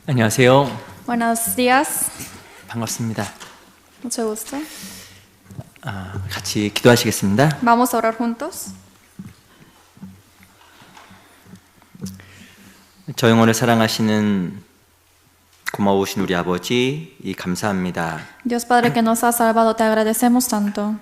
안녕하세요. Buenos días, 반갑습니다. mucho gusto. 같이 기도하시겠습니다. Vamos a orar juntos. 저 영혼을 사랑하시는 고마우신 우리 아버지, 감사합니다. Dios Padre que nos ha salvado, te agradecemos tanto.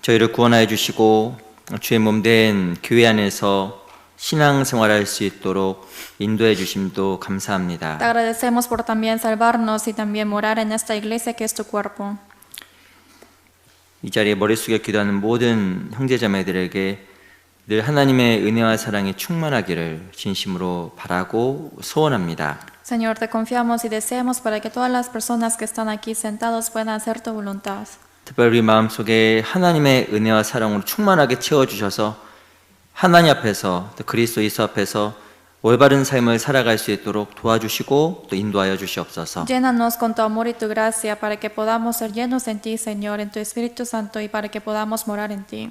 저희를 구원하여 주시고 주의 몸 된 교회 안에서 신앙생활할 수 있도록 인도해 주심도 Te 감사합니다. agradecemos por también salvarnos y también morar en esta iglesia que es tu cuerpo. 이 자리에 머리 숙여 기도하는 모든 형제자매들에게 늘 하나님의 은혜와 사랑이 충만하기를 진심으로 바라고 소원합니다. Señor, te confiamos y deseamos para que todas las personas que están aquí sentados puedan hacer tu voluntad. 특별히 우리 마음속에 하나님의 은혜와 사랑으로 충만하게 채워주셔서 하나님 앞에서 또 그리스도 예수 앞에서 올바른 삶을 살아갈 수 있도록 도와주시고 또 인도하여 주시옵소서. Llénanos con tu amor y tu gracia para que podamos ser llenos en ti, Señor, en tu Espíritu Santo y para que podamos morar en ti.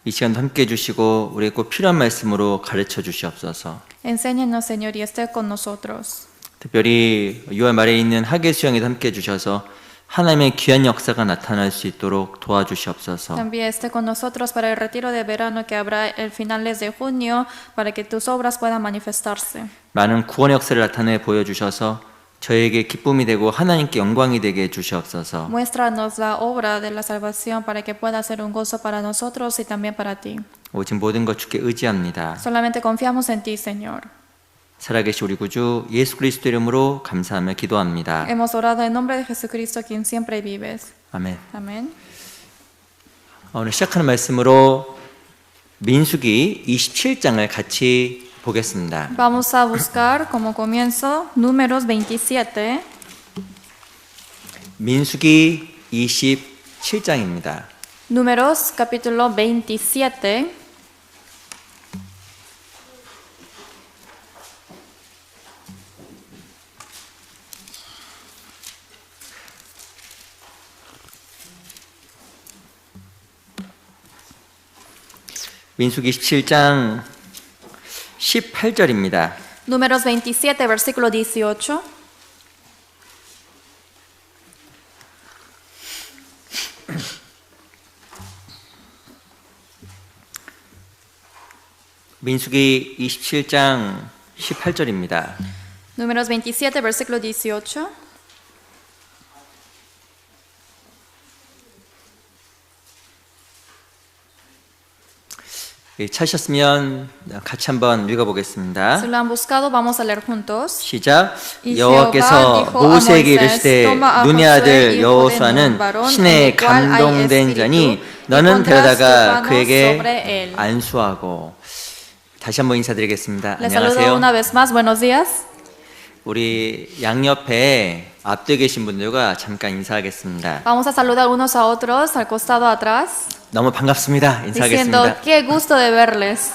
이 시간도 함께 해주시고 우리의 꼭 필요한 말씀으로 가르쳐 주시옵소서. Enséñanos, Señor, y esté con nosotros. 특별히 6월 말에 있는 학예 수양에도 함께 해주셔서 하나님의 귀한 역사가 나타날 수 있도록 도와주시옵소서. También esté con nosotros para el retiro de verano que habrá el finales de junio, para que tus obras puedan manifestarse. 많은 구원의 역사를 나타내 보여주셔서 저에게 기쁨이 되고 하나님께 영광이 되게 해주시옵소서. Muéstranos la obra de la salvación para que pueda ser un gozo para nosotros y también para ti. 오직 모든 것 주께 의지합니다. Solamente confiamos en ti, Señor. 살아계신 우리 구주 예수 그리스도 이름으로 감사하며 기도합니다. Hemos orado en nombre de Jesucristo, quien siempre vives. 아멘. Amén. 오늘 시작하는 말씀으로 민수기 27장을 같이 보겠습니다. Vamos a buscar como comienzo Números 27. 민수기 27장입니다. Números capítulo 27. 민수기 27장 18절입니다. Números 27, versículo 18. 민수기 27장 18절입니다. Números 27, versículo 18. 찾으셨으면 같이 한번 읽어보겠습니다. Si lo han buscado, vamos a leer juntos. 시작. 이 여호와께서 여호와가 모세에게 디jo a 이르시되 Moisés, "Toma a 눈의 Josué, 아들 hijo de 여호수아는 Nun, varón, 신에 en el cual hay 감동된 자니 espíritu, 너는 y pondrás tus 데려다가 manos 그에게 sobre él." 안수하고. 다시 한번 인사드리겠습니다. Les saludo una 안녕하세요. vez más. Buenos días. 우리 양옆에 앞뒤에 계신 분들과 잠깐 인사하겠습니다. Vamos a saludar unos a otros al costado atrás, 너무 반갑습니다. diciendo 인사하겠습니다. qué gusto de verles.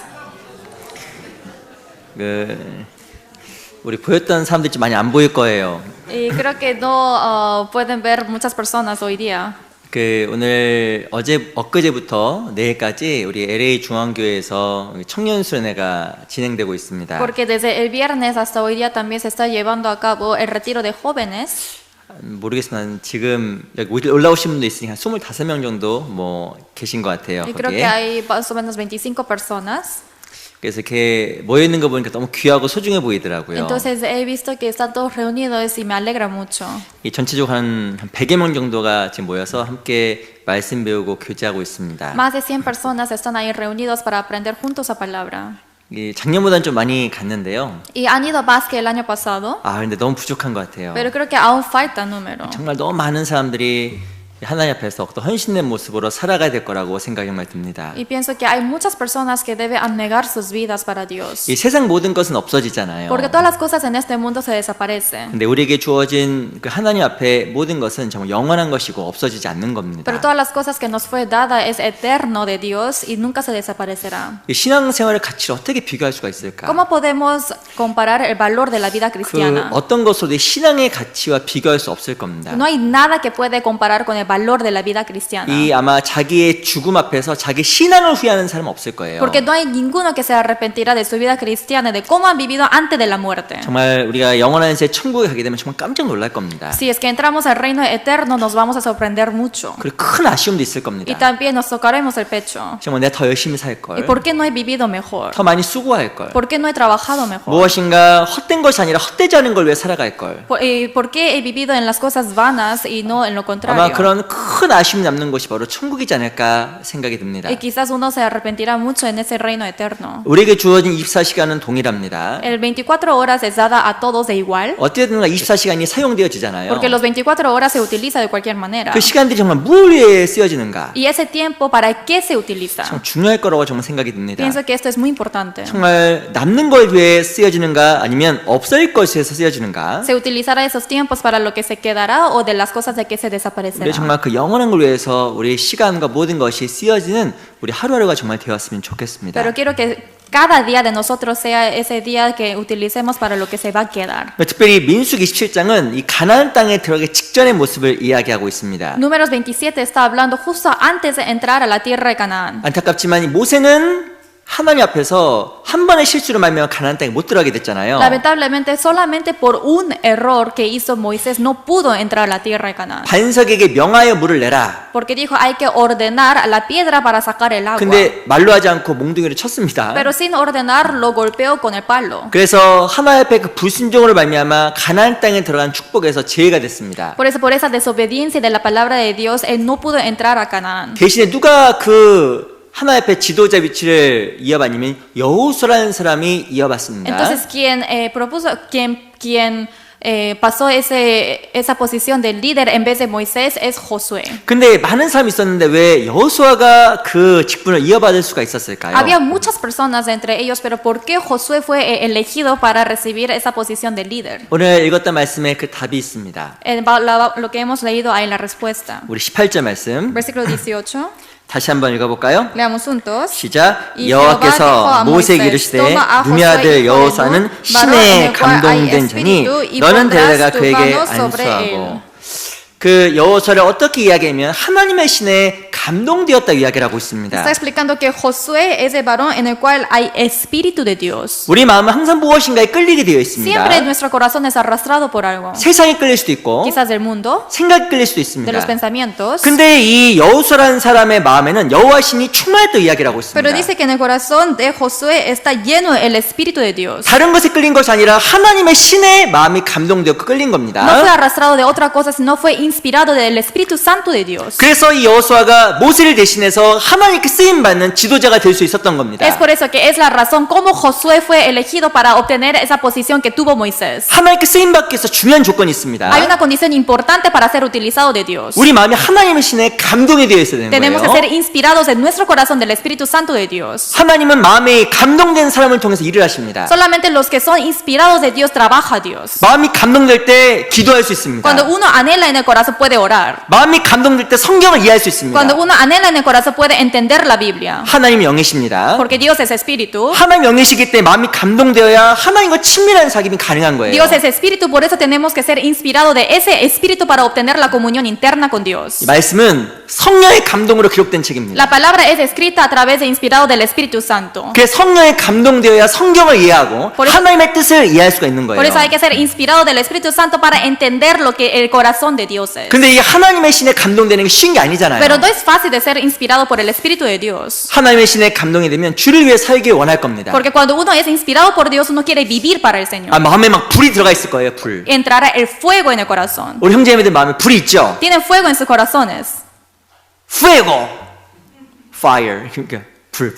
우리 보였던 사람들 좀 많이 안 보일 거예요. Y creo que no pueden ver muchas personas hoy día. 오늘 엊그제부터 내일까지 우리 LA 중앙교회에서 청년 수련회가 진행되고 있습니다. Porque desde el viernes hasta hoy día también se está llevando a cabo el retiro de jóvenes. 모르겠지만 지금 여기 올라오신 분도 있으니까 한 25명 정도 뭐 계신 것 같아요. Y creo que 거기에. hay más o menos 25 personas. 그래서 이렇게 모여 있는 거 보니까 너무 귀하고 소중해 보이더라고요. Entonces he visto que están todos reunidos y me alegra mucho. 이 전체적으로 한 100여 명 정도가 지금 모여서 함께 말씀 배우고 교제하고 있습니다. Más de 100 personas están ahí reunidos para aprender juntos la palabra. 작년보다는 좀 많이 갔는데요. Y han ido más que el año pasado, 근데 너무 부족한 것 같아요. pero creo que aún falta número. 정말 너무 많은 사람들이 하나님 앞에서 또 헌신된 모습으로 살아가야 될 거라고 생각이 정말 듭니다. Y pienso que hay muchas personas que deben abnegar sus vidas para Dios. 이 세상 모든 것은 없어지잖아요. Porque todas las cosas en este mundo se desaparecen. 근데 우리에게 주어진 그 하나님 앞에 모든 것은 정말 영원한 것이고 없어지지 않는 겁니다. Pero todas las cosas que nos fue dada es eterno de Dios y nunca se desaparecerá. 이 신앙생활의 가치를 어떻게 비교할 수가 있을까? ¿Cómo podemos comparar el valor de la vida cristiana? 어떤 것으로도 이 신앙의 가치와 비교할 수 없을 겁니다. No hay nada que puede comparar con el valor de la vida cristiana. 이 아마 자기의 죽음 앞에서 자기 신앙을 후회하는 사람은 없을 거예요. Porque no hay ninguno que se arrepentirá de su vida cristiana, de cómo han vivido antes de la muerte. 정말 우리가 영원한 세 천국에 가게 되면 정말 깜짝 놀랄 겁니다. Si es que entramos al reino eterno, nos vamos a sorprender mucho. 그리고 큰 아쉬움도 있을 Y 겁니다. también nos tocaremos el pecho. 정말 내가 더 열심히 살 ¿Y 걸, por qué no he vivido mejor? 더 많이 수고할 걸, ¿Por qué no he trabajado mejor? 무엇인가 헛된 것이 아니라 헛되지 않은 걸 위해 살아갈 걸. ¿Por qué he vivido en las cosas vanas y no en lo 아마 contrario? 그런 큰 아쉬움이 남는 것이 바로 천국이지 않을까 생각이 듭니다. Y quizás uno se arrepentirá mucho en ese reino eterno. 우리에게 주어진 24시간은 동일합니다. El 24 horas es dada a todos de igual, 어쨌든 24시간이 사용되어지잖아요. porque los 24 horas se utiliza de cualquier manera. 그 시간들이 정말 뭘 위해 쓰여지는가? Y ese tiempo, ¿para qué se utiliza? 참 중요할 거라고 정말 생각이 듭니다. Pienso que esto es muy importante. 정말 남는 걸 위해 쓰여지는가 아니면 없어질 것에 쓰여지는가? ¿Se utilizará esos tiempos para lo que se quedará o de las cosas de que se 우리 desaparecerá? 정말 그 영원한 걸 위해서 우리 시간과 모든 것이 쓰여지는 우리 하루하루가 정말 되었으면 좋겠습니다. Pero quiero que cada día de nosotros sea ese día que utilicemos para lo que se va a quedar. 특별히 민수기 27장은 이 가나안 땅에 들어가기 직전의 모습을 이야기하고 있습니다. Números 27 está hablando justo antes de entrar a la tierra de Canaán. 안타깝지만 이 모세는 하나님 앞에서 한 번의 실수로 말미암아 가나안 땅에 못 들어가게 됐잖아요. Lamentablemente, solamente por un error que hizo Moisés no pudo entrar a la tierra de Canaán. 반석에게 명하여 물을 내라. Porque dijo, hay que ordenar a la piedra para sacar el agua. 근데 말로 하지 않고 몽둥이를 쳤습니다. Pero sin ordenar, lo golpeó con el palo. 그래서 하나님 앞에 그 불순종으로 말미암아 가나안 땅에 들어간 축복에서 제외가 됐습니다. Por esa desobediencia de la palabra de Dios, él no pudo entrar a Canaán. 대신에 누가 그 하나님 앞에 지도자 위치를 이어받냐면 여호수아라는 사람이 이어받습니다. Entonces, quien pasó esa posición de líder en vez de Moisés es Josué. 근데 많은 사람이 있었는데 왜 여호수아가 그 직분을 이어받을 수가 있었을까요? Había muchas personas entre ellos, pero ¿por qué Josué fue elegido para recibir esa posición de líder? 오늘 읽었던 말씀에 그 답이 있습니다. Lo que hemos leído hay la respuesta. 우리 18절 말씀 Versículo 18. 다시 한번 읽어볼까요? Leamos juntos. 시작. 이 여호와께서 여호와께서 모세에게 모세에게 이르시되 또마 눈의 아호스의 아들 이거는 여호수아는 바로 신에 en el cual hay 감동된 자니 espíritu y 너는 pondrás 데려다가 tu 그에게 mano sobre 안수하고 él. 그 여호수아를 어떻게 이야기하면 하나님의 신에 감동되었다 이야기를 하고 있습니다. Está explicando que Josué es el varón en el cual hay espíritu de Dios. 우리 마음은 항상 무엇인가에 끌리게 되어 있습니다. Siempre nuestro corazón es arrastrado por algo. 세상에 끌릴 수도 있고 Quizás del mundo, 생각에 끌릴 수도 de 있습니다. los pensamientos. 근데 이 여호수아라는 사람의 마음에는 여호와 신이 충만했다 이야기를 하고 Pero 있습니다. dice que en el corazón de Josué está lleno el espíritu de Dios. 다른 것에 끌린 것이 아니라 하나님의 신의 마음이 감동되었고 끌린 No fue 겁니다. arrastrado de otra cosa, sino fue inspirado del Espíritu Santo de Dios. 그래서 이 여호수아가 모세를 대신해서 하나님께 쓰임 받는 지도자가 될 수 있었던 겁니다. Es por eso que es la razón como Josué fue elegido para obtener esa posición que tuvo Moisés. 하나님께 쓰임 받기 위해서 중요한 조건이 있습니다. Hay una condición importante para ser utilizado de Dios. 우리 마음이 하나님의 신에 감동이 되어 있어야 되는 Tenemos que ser 거예요. inspirados en nuestro corazón del Espíritu Santo de Dios. 하나님은 마음이 감동된 사람을 통해서 일을 하십니다. Solamente los que son inspirados de Dios trabaja Dios. 마음이 감동될 때 기도할 수 있습니다. Cuando uno anhela en el corazón puede orar. 마음이 감동될 때 성경을 이해할 수 있습니다. Cuando uno anhela en el corazón puede entender la Biblia. 하나님 영이십니다. Porque Dios es espíritu. 하나님 영이시기 때문에 마음이 감동되어야 하나님과 친밀한 사귐이 가능한 거예요. Dios es espíritu, por eso tenemos que ser inspirados de ese espíritu para obtener la comunión interna con Dios. 이 말씀은 성령의 감동으로 기록된 책입니다. La palabra es escrita a través de inspirado del Espíritu Santo. 그래서 성령에 감동되어야 성경을 이해하고 Por eso- 하나님의 뜻을 이해할 수가 있는 거예요. Por eso hay que ser inspirado del Espíritu Santo para entender lo que el corazón de Dios es. 근데 이 하나님의 신에 감동되는 게 쉬운 게 아니잖아요. Pero no es fácil de ser inspirado por el Espíritu de Dios. 하나님의 신에 감동이 되면 주를 위해 살길 원할 겁니다. Porque cuando uno es inspirado por Dios, uno quiere vivir para el Señor. 마음에 막 불이 들어가 있을 거예요. 불. Entrará el fuego en el corazón. 우리 형제님들 마음에 불이 있죠. Tienen fuego en sus corazones. fuego, fire. 그러니까 불.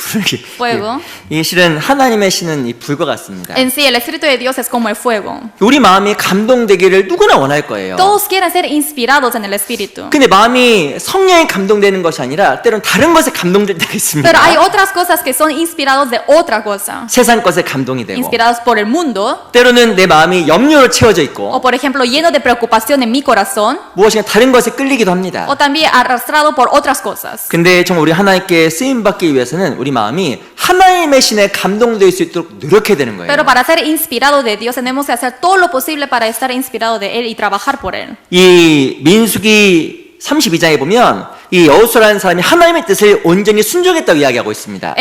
Fuego. 이 실은 하나님의 신은 이 불과 같습니다. En sí, el Espíritu de Dios es como el fuego. 우리 마음이 감동되기를 누구나 원할 거예요. Todos quieren ser inspirados en el Espíritu. 근데 마음이 성령에 감동되는 것이 아니라 때론 다른 것에 감동될 때가 있습니다. Pero hay otras cosas que son inspirados de otra cosa. 세상 것에 감동이 되고 Inspirados por el mundo. 때로는 내 마음이 염려로 채워져 있고 O por ejemplo, lleno de preocupación en mi corazón. 무엇인가 다른 것에 끌리기도 합니다. O también arrastrado por otras cosas. 근데 정말 우리 하나님께 쓰임 받기 위해서는 우리 마음이 하나님의 신에 감동될 수 있도록 노력해야 되는 거예요. Pero para ser inspirado de Dios tenemos que hacer todo lo posible para estar inspirado de Él y trabajar por Él. 이 민수기 32장에 보면 이 여호수아라는 사람이 하나님의 뜻을 온전히 순종했다고 이야기하고 있습니다.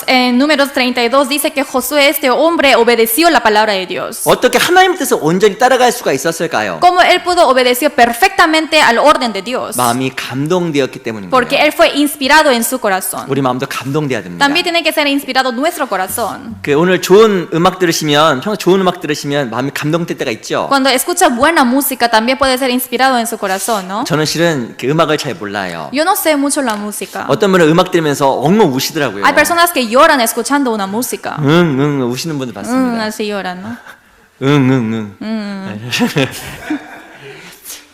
En Números 32 dice que Josué, este hombre, obedeció la palabra de Dios. 어떻게 하나님의 뜻을 온전히 따라갈 수가 있었을까요? ¿Cómo él pudo obedecer perfectamente al orden de Dios? 마음이 감동되었기 때문입니다. Porque él fue inspirado en su corazón. 우리 마음도 감동돼야 됩니다. También tiene que ser inspirado nuestro corazón. 그 오늘 좋은 음악 들으시면 평소 좋은 음악 들으시면 마음이 감동될 때가 있죠. Cuando escucha buena música también puede ser inspirado en su corazón, ¿no? 저는 실은 그 음악을 잘 몰라요. Yo no sé mucho la música. 어떤 분은 음악 들으면서 엉엉 우시더라고요. Hay personas que lloran escuchando una música. 응 우시는 분들 봤습니다. Así lloran, ¿no? 응.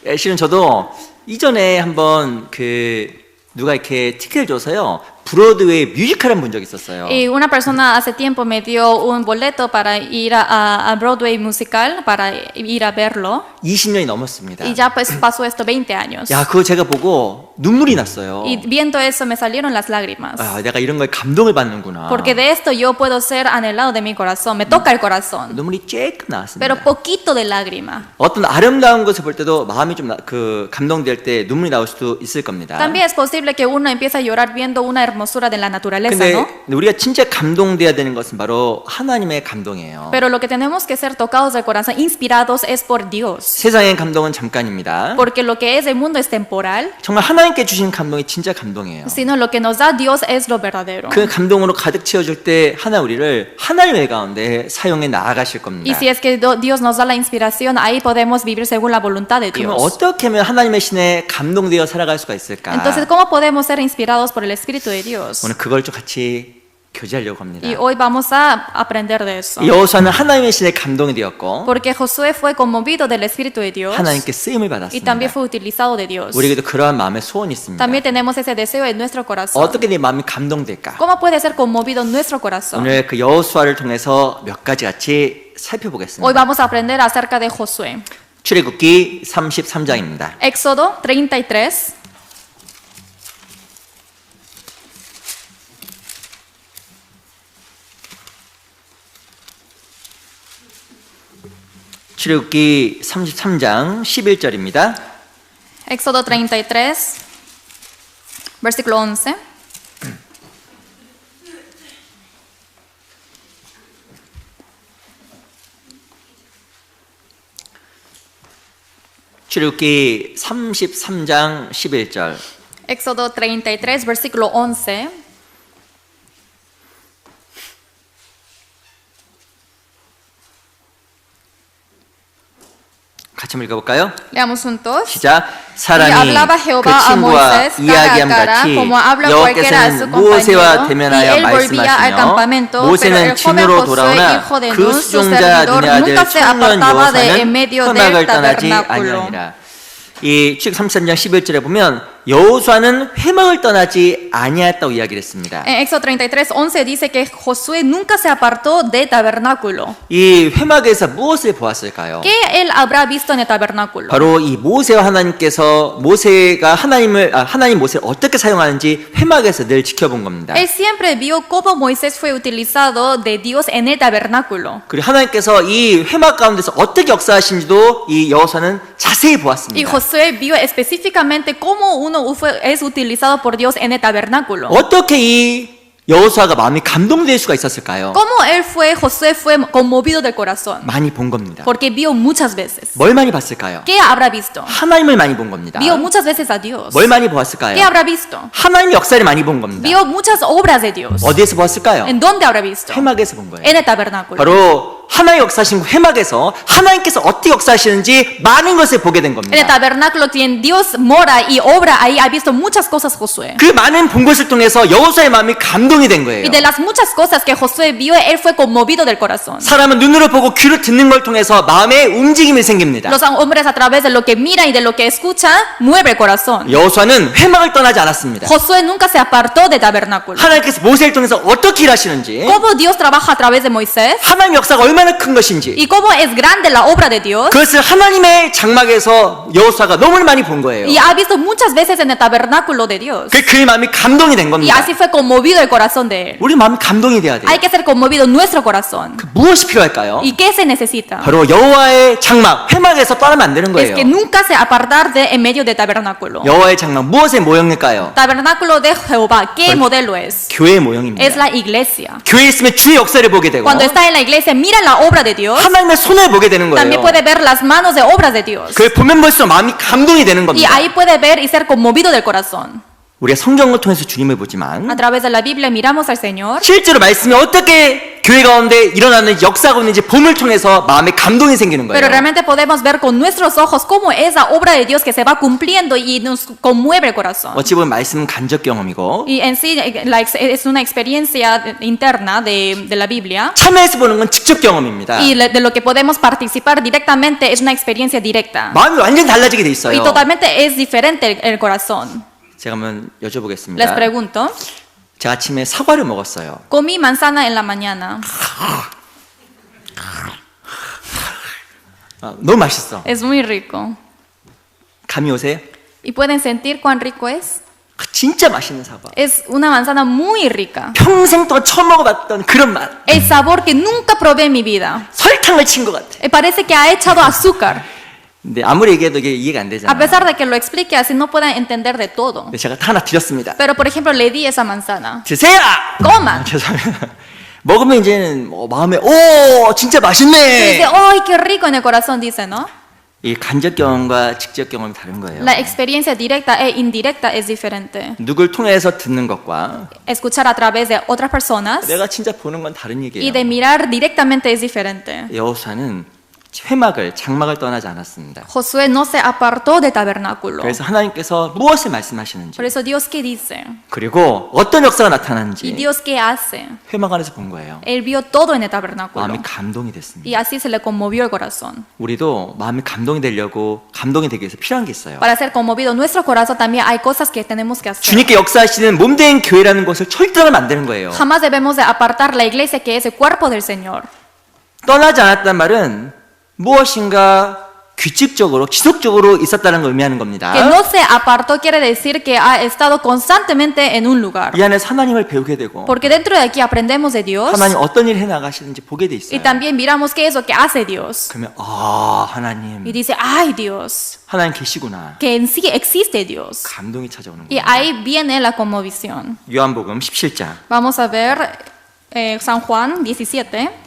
예, 실은 저도 이전에 한번 그 누가 이렇게 티켓을 줘서요 브로드웨이 뮤지컬을 본 적이 있었어요. Y una persona hace tiempo me dio un boleto para ir a Broadway musical, para ir a verlo. 20년이 넘었습니다. Y ya pues pasó esto 20 años. 야, 그거 제가 보고 눈물이 났어요. Y viendo eso me salieron las lágrimas. 아, 내가 이런 거에 감동을 받는구나. Porque de esto yo puedo ser anhelado de mi corazón. Me toca el corazón. 눈물이 쬐끔 나왔습니다. Pero poquito de lágrima. 어떤 아름다운 것을 볼 때도 마음이 좀 그 감동될 때 눈물이 나올 수도 있을 겁니다. También es posible que uno empiece a llorar viendo una hermosura de la naturaleza, 근데 ¿no? 우리가 진짜 감동돼야 되는 것은 바로 하나님의 감동이에요. Pero lo que tenemos que ser tocados del corazón, inspirados, es por Dios. 세상의 감동은 잠깐입니다. Porque lo que es el mundo es temporal, 정말 하나님께 주신 감동이 진짜 감동이에요. sino lo que nos da Dios es lo verdadero. 그 감동으로 가득 채워줄 때 하나 우리를 하나님의 가운데 사용해 나아가실 겁니다. Y si es que Dios nos da la inspiración, ahí podemos vivir según la voluntad de 그러면 Dios. 어떻게 하면 하나님의 신에 감동되어 살아갈 수가 있을까? Entonces, ¿cómo podemos ser inspirados por el Espíritu de Dios? 오늘 그걸 좀 같이 교제하려고 합니다. Y hoy vamos a aprender de eso. 여호수아는 하나님의 신에 감동이 되었고 Porque Josué fue conmovido del Espíritu de Dios 하나님께 쓰임을 y 받았습니다. también fue utilizado de Dios. 우리에게도 그러한 마음의 소원이 있습니다. También tenemos ese deseo en nuestro corazón. 어떻게 네 마음이 감동될까? ¿Cómo puede ser conmovido nuestro corazón? 오늘 그 여호수아를 통해서 몇 가지 같이 살펴보겠습니다. Hoy vamos a aprender acerca de Josué. 출애굽기 33장입니다. Éxodo 33. 출애굽기 33장 11절입니다. Éxodo 33, versículo 11. 출애굽기 33장 11절. Éxodo 33, versículo 11. 같이 한번 읽어볼까요? Leamos juntos. 시작. Y 사람이 hablaba 그 Jehová a 친구와 Moisés cara a 이야기함 cara, 같이 como habla cualquiera a su 여호와께서는 모세와 compañero, y 대면하여 él volvía al 말씀하시며 campamento, pero 모세는 el joven 진으로 Josué, 돌아오나 hijo de 그 Nun, su 수종자 servidor, 눈의 아들 nunca se 청년 apartaba de en 여호사는 medio 흑막을 del 떠나지 tabernáculo. 아니하니라. 이 출애굽기 33장 11절에 보면 여호수아는 회막을 떠나지 아니하였다고 이야기를 했습니다. En Éxodo 33, 11 dice que Josué nunca se apartó del tabernáculo. 이 회막에서 무엇을 보았을까요? ¿Qué él habrá visto en el tabernáculo? 바로 이 모세와 하나님께서 모세가 하나님 모세를 어떻게 사용하는지 회막에서 늘 지켜본 겁니다. Él siempre vio cómo Moisés fue utilizado de Dios en el tabernáculo. 그리고 하나님께서 이 회막 가운데서 어떻게 역사하신지도 이 여호수아는 자세히 Y 보았습니다. Josué vio específicamente cómo es utilizado por Dios en el tabernáculo. 어떻게 이 여호수아가 마음이 감동될 수가 있었을까요? ¿Cómo Josué fue conmovido del corazón? 많이 본 겁니다. Porque vio muchas veces. 뭘 많이 봤을까요? ¿Qué habrá visto? 하나님을 많이 본 겁니다. Vio muchas veces a Dios. 뭘 많이 ¿Qué 보았을까요? habrá visto? 하나님 역사를 많이 본 겁니다. Vio muchas obras de Dios. 어디에서 보았을까요? ¿En dónde habrá visto? 회막에서 본 거예요. En el tabernáculo. 바로 하나님 역사하신 회막에서 하나님께서 어떻게 역사하시는지 많은 것을 보게 된 En el 겁니다. tabernáculo quien Dios mora y obra ahí ha visto muchas cosas Josué. 그 많은 본 것을 통해서 여호수아의 마음이 감동이 된 거예요. Y de las muchas cosas que Josué vio, él fue conmovido del corazón. 사람은 눈으로 보고 귀로 듣는 걸 통해서 마음에 움직임이 생깁니다. Los hombres a través de lo que mira y de lo que escucha, mueve el corazón. 여호수아는 회막을 떠나지 않았습니다. Josué nunca se apartó del tabernáculo. 하나님께서 모세를 통해서 어떻게 일하시는지 ¿Cómo Dios trabaja a través de Moisés? 하나님 역사가 얼마나 큰 것인지 y cómo es grande la obra de Dios. 그것을 하나님의 장막에서 여호수아가 너무 많이 본 거예요. Y ha visto muchas veces en el tabernáculo de Dios. 그의 마음이 감동이 된 Y 겁니다. así fue conmovido el corazón de él. 우리 마음이 감동이 돼야 돼요. Hay que ser conmovido nuestro corazón. 무엇이 필요할까요? ¿Y qué se necesita? 바로 여호와의 장막, 회막에서 떠나면 안 되는 Es 거예요. que nunca se apartar de en medio del tabernáculo. 여호와의 장막 무엇의 모형일까요? Tabernáculo de Jehová, ¿qué modelo es? 교회의 모형입니다. Es la iglesia. 교회에 있으면 주의 역사를 보게 되고 Cuando está en la iglesia, mira la obra de Dios. 하나님의 손을 보게 되는 También 거예요. puede ver las manos de obras de Dios. 그걸 보면 볼수록 마음이 감동이 되는 Y 겁니다. ahí puede ver y ser conmovido del corazón. 우리가 성경을 통해서 주님을 보지만 A través de la Biblia miramos al Señor. 실제로 말씀이 어떻게 교회 가운데 일어나는 역사가 있는지 봄을 통해서 마음에 감동이 생기는 Pero 거예요. realmente podemos ver con nuestros ojos cómo es la obra de Dios que se va cumpliendo y nos conmueve el corazón. 어찌 보면 말씀은 간접 경험이고 Y en sí es una experiencia interna de la Biblia. 참여해서 보는 건 직접 경험입니다. Y de lo que podemos participar directamente es una experiencia directa. 마음이 완전히 달라지게 돼 Y 있어요. totalmente es diferente el corazón. 제가 한번 Les 여쭤보겠습니다. pregunto, 제가 아침에 사과를 먹었어요. comí manzana en la mañana. 너무 맛있어. Es muy rico. 감이 오세요? ¿Y pueden sentir cuán rico es? 진짜 맛있는 사과. Es una manzana muy rica. 평생 동안 처음 먹어봤던 그런 맛. El sabor que nunca probé en mi vida. 설탕을 친 것 같아. Parece que ha echado azúcar. 근데 아무리 얘기해도 이게 이해가 안 A 되잖아요. pesar de que lo explique así, no pueden entender de todo. 근데 제가 하나 드렸습니다. Pero, por ejemplo, le di esa manzana. 드세요! Coma. 죄송합니다. 먹으면 이제는 마음에 오 진짜 Y 맛있네. dice, ¡ay, qué rico! En el corazón dice, ¿no? 이 간접 경험과 직접 경험이 다른 거예요. La experiencia directa e indirecta es diferente. 누굴 통해서 듣는 것과 Escuchar a través de otras personas 내가 진짜 보는 건 다른 y 얘기예요. de mirar directamente es diferente. 여호수아는 회막을 장막을 떠나지 않았습니다. Josué no se apartó del tabernáculo. 그래서 하나님께서 무엇을 말씀하시는지 Por eso Dios qué dice 그리고 어떤 역사가 y 나타나는지 Dios qué hace. 회막 안에서 본 거예요. Él vio todo en el tabernáculo 마음이 감동이 됐습니다. y así se le conmovió el corazón. 우리도 마음이 감동이 되려고 감동이 되기 위해서 필요한 게 있어요. Para ser conmovido nuestro corazón también hay cosas que tenemos que hacer. 주님께 역사하시는 몸된 교회라는 것을 절대로 안 되는 거예요. Jamás debemos de apartar la iglesia que es el cuerpo del Señor. 떠나지 않았단 말은 무엇인가 규칙적으로 지속적으로 있었다는 걸 의미하는 겁니다. Que no se apartó quiere decir que ha estado constantemente en un lugar. 이 안에서 하나님을 배우게 되고 Porque dentro de aquí aprendemos de Dios 하나님 어떤 일 해나가시는지 보게 돼 y 있어요. también miramos qué es lo que hace Dios. 그러면 Y 하나님 dice, ay Dios, 하나님 계시구나. que en sí existe Dios. 감동이 찾아오는 Y 거예요. ahí viene la conmovisión. 요한복음 17장 Vamos a ver San Juan 17.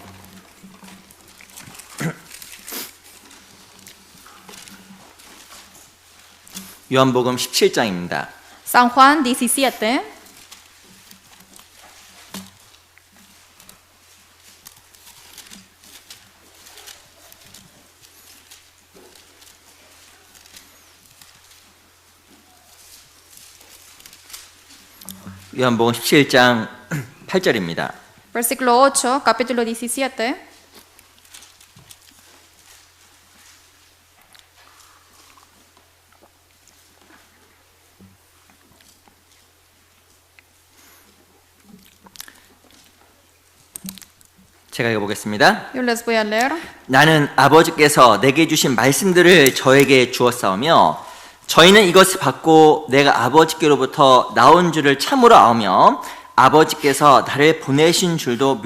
요한복음 17장입니다. San Juan 17. 요한복음 17장 8절입니다. Versículo 8, capítulo 17. 제가 읽어보겠습니다. Yo les voy a leer. 나는 아버지께서 내게 주신 말씀들을 저에게 주었사오며 저희는 이것을 받고 내가 아버지께로부터 나온 줄을 참으로 아오며 아버지께서 나를 보내신 줄도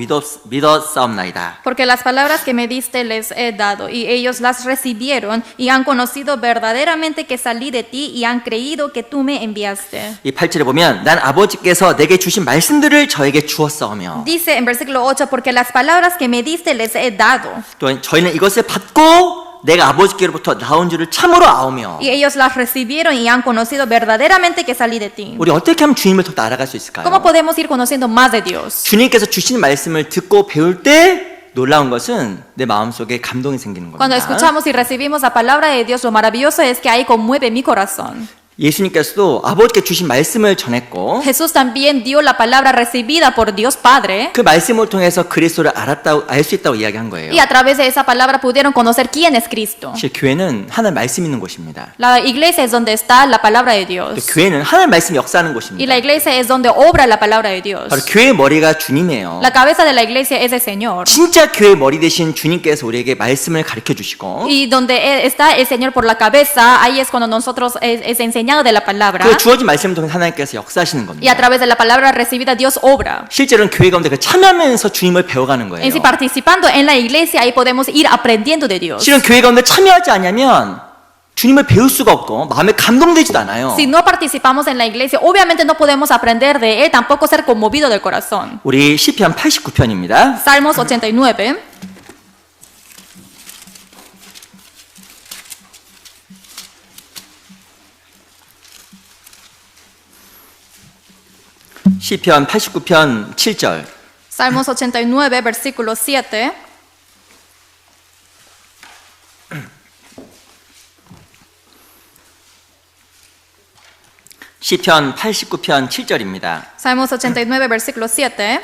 믿었사옵나이다. Porque las palabras que me diste les he dado, y ellos las recibieron, y han conocido verdaderamente que salí de ti, y han creído que tú me enviaste. 이 8절에 보면 난 아버지께서 내게 주신 말씀들을 저에게 주었사오며 Dice en versículo 8, porque las palabras que me diste les he dado, 또 저희는 이것을 받고 내가 아버지께로부터 나온 줄을 참으로 아오며 y ellos las recibieron, y han conocido verdaderamente que salí de ti. 우리 어떻게 하면 주님을 더 알아갈 수 있을까요? ¿Cómo podemos ir conociendo más de Dios? 주님께서 주신 말씀을 듣고 배울 때 놀라운 것은 내 마음속에 감동이 생기는 Cuando 겁니다. escuchamos y recibimos la palabra de Dios, lo maravilloso es que ahí conmueve mi corazón. 예수님께서도 아버지께 주신 말씀을 전했고 Jesús también dio la palabra recibida por Dios Padre 그 말씀을 통해서 그리스도를 알 수 있다고 이야기한 거예요. y a través de esa palabra pudieron conocer quién es Cristo. 사실 교회는 하나님 말씀 있는 곳입니다. La iglesia es donde está la palabra de 또 Dios 교회는 하나님 말씀 역사하는 y 곳입니다. la iglesia es donde obra la palabra de Dios. 바로 교회의 머리가 주님이에요. La cabeza de la iglesia es el Señor 진짜 교회의 머리 되신 주님께서 우리에게 말씀을 가르쳐 주시고 y donde está el Señor por la cabeza, ahí es cuando nosotros es enseñado de la palabra 그 주어진 말씀을 통해 하나님께서 역사하시는 y a 겁니다. través de la palabra recibida Dios obra. 실제로는 교회 가운데 그 참여하면서 주님을 배워가는 거예요. En sí, participando en la iglesia, ahí podemos ir aprendiendo de Dios. 실은 교회 가운데 참여하지 않으면 주님을 배울 수가 없고 마음에 감동되지도 않아요. Si no participamos en la iglesia, obviamente no podemos aprender de Él, tampoco ser conmovido del corazón. 우리 시편 89편입니다. Salmos 89. 시편 89편 7절. Salmos 89, versículo 7. 시편 89편 7절입니다. Salmos 89, versículo 7.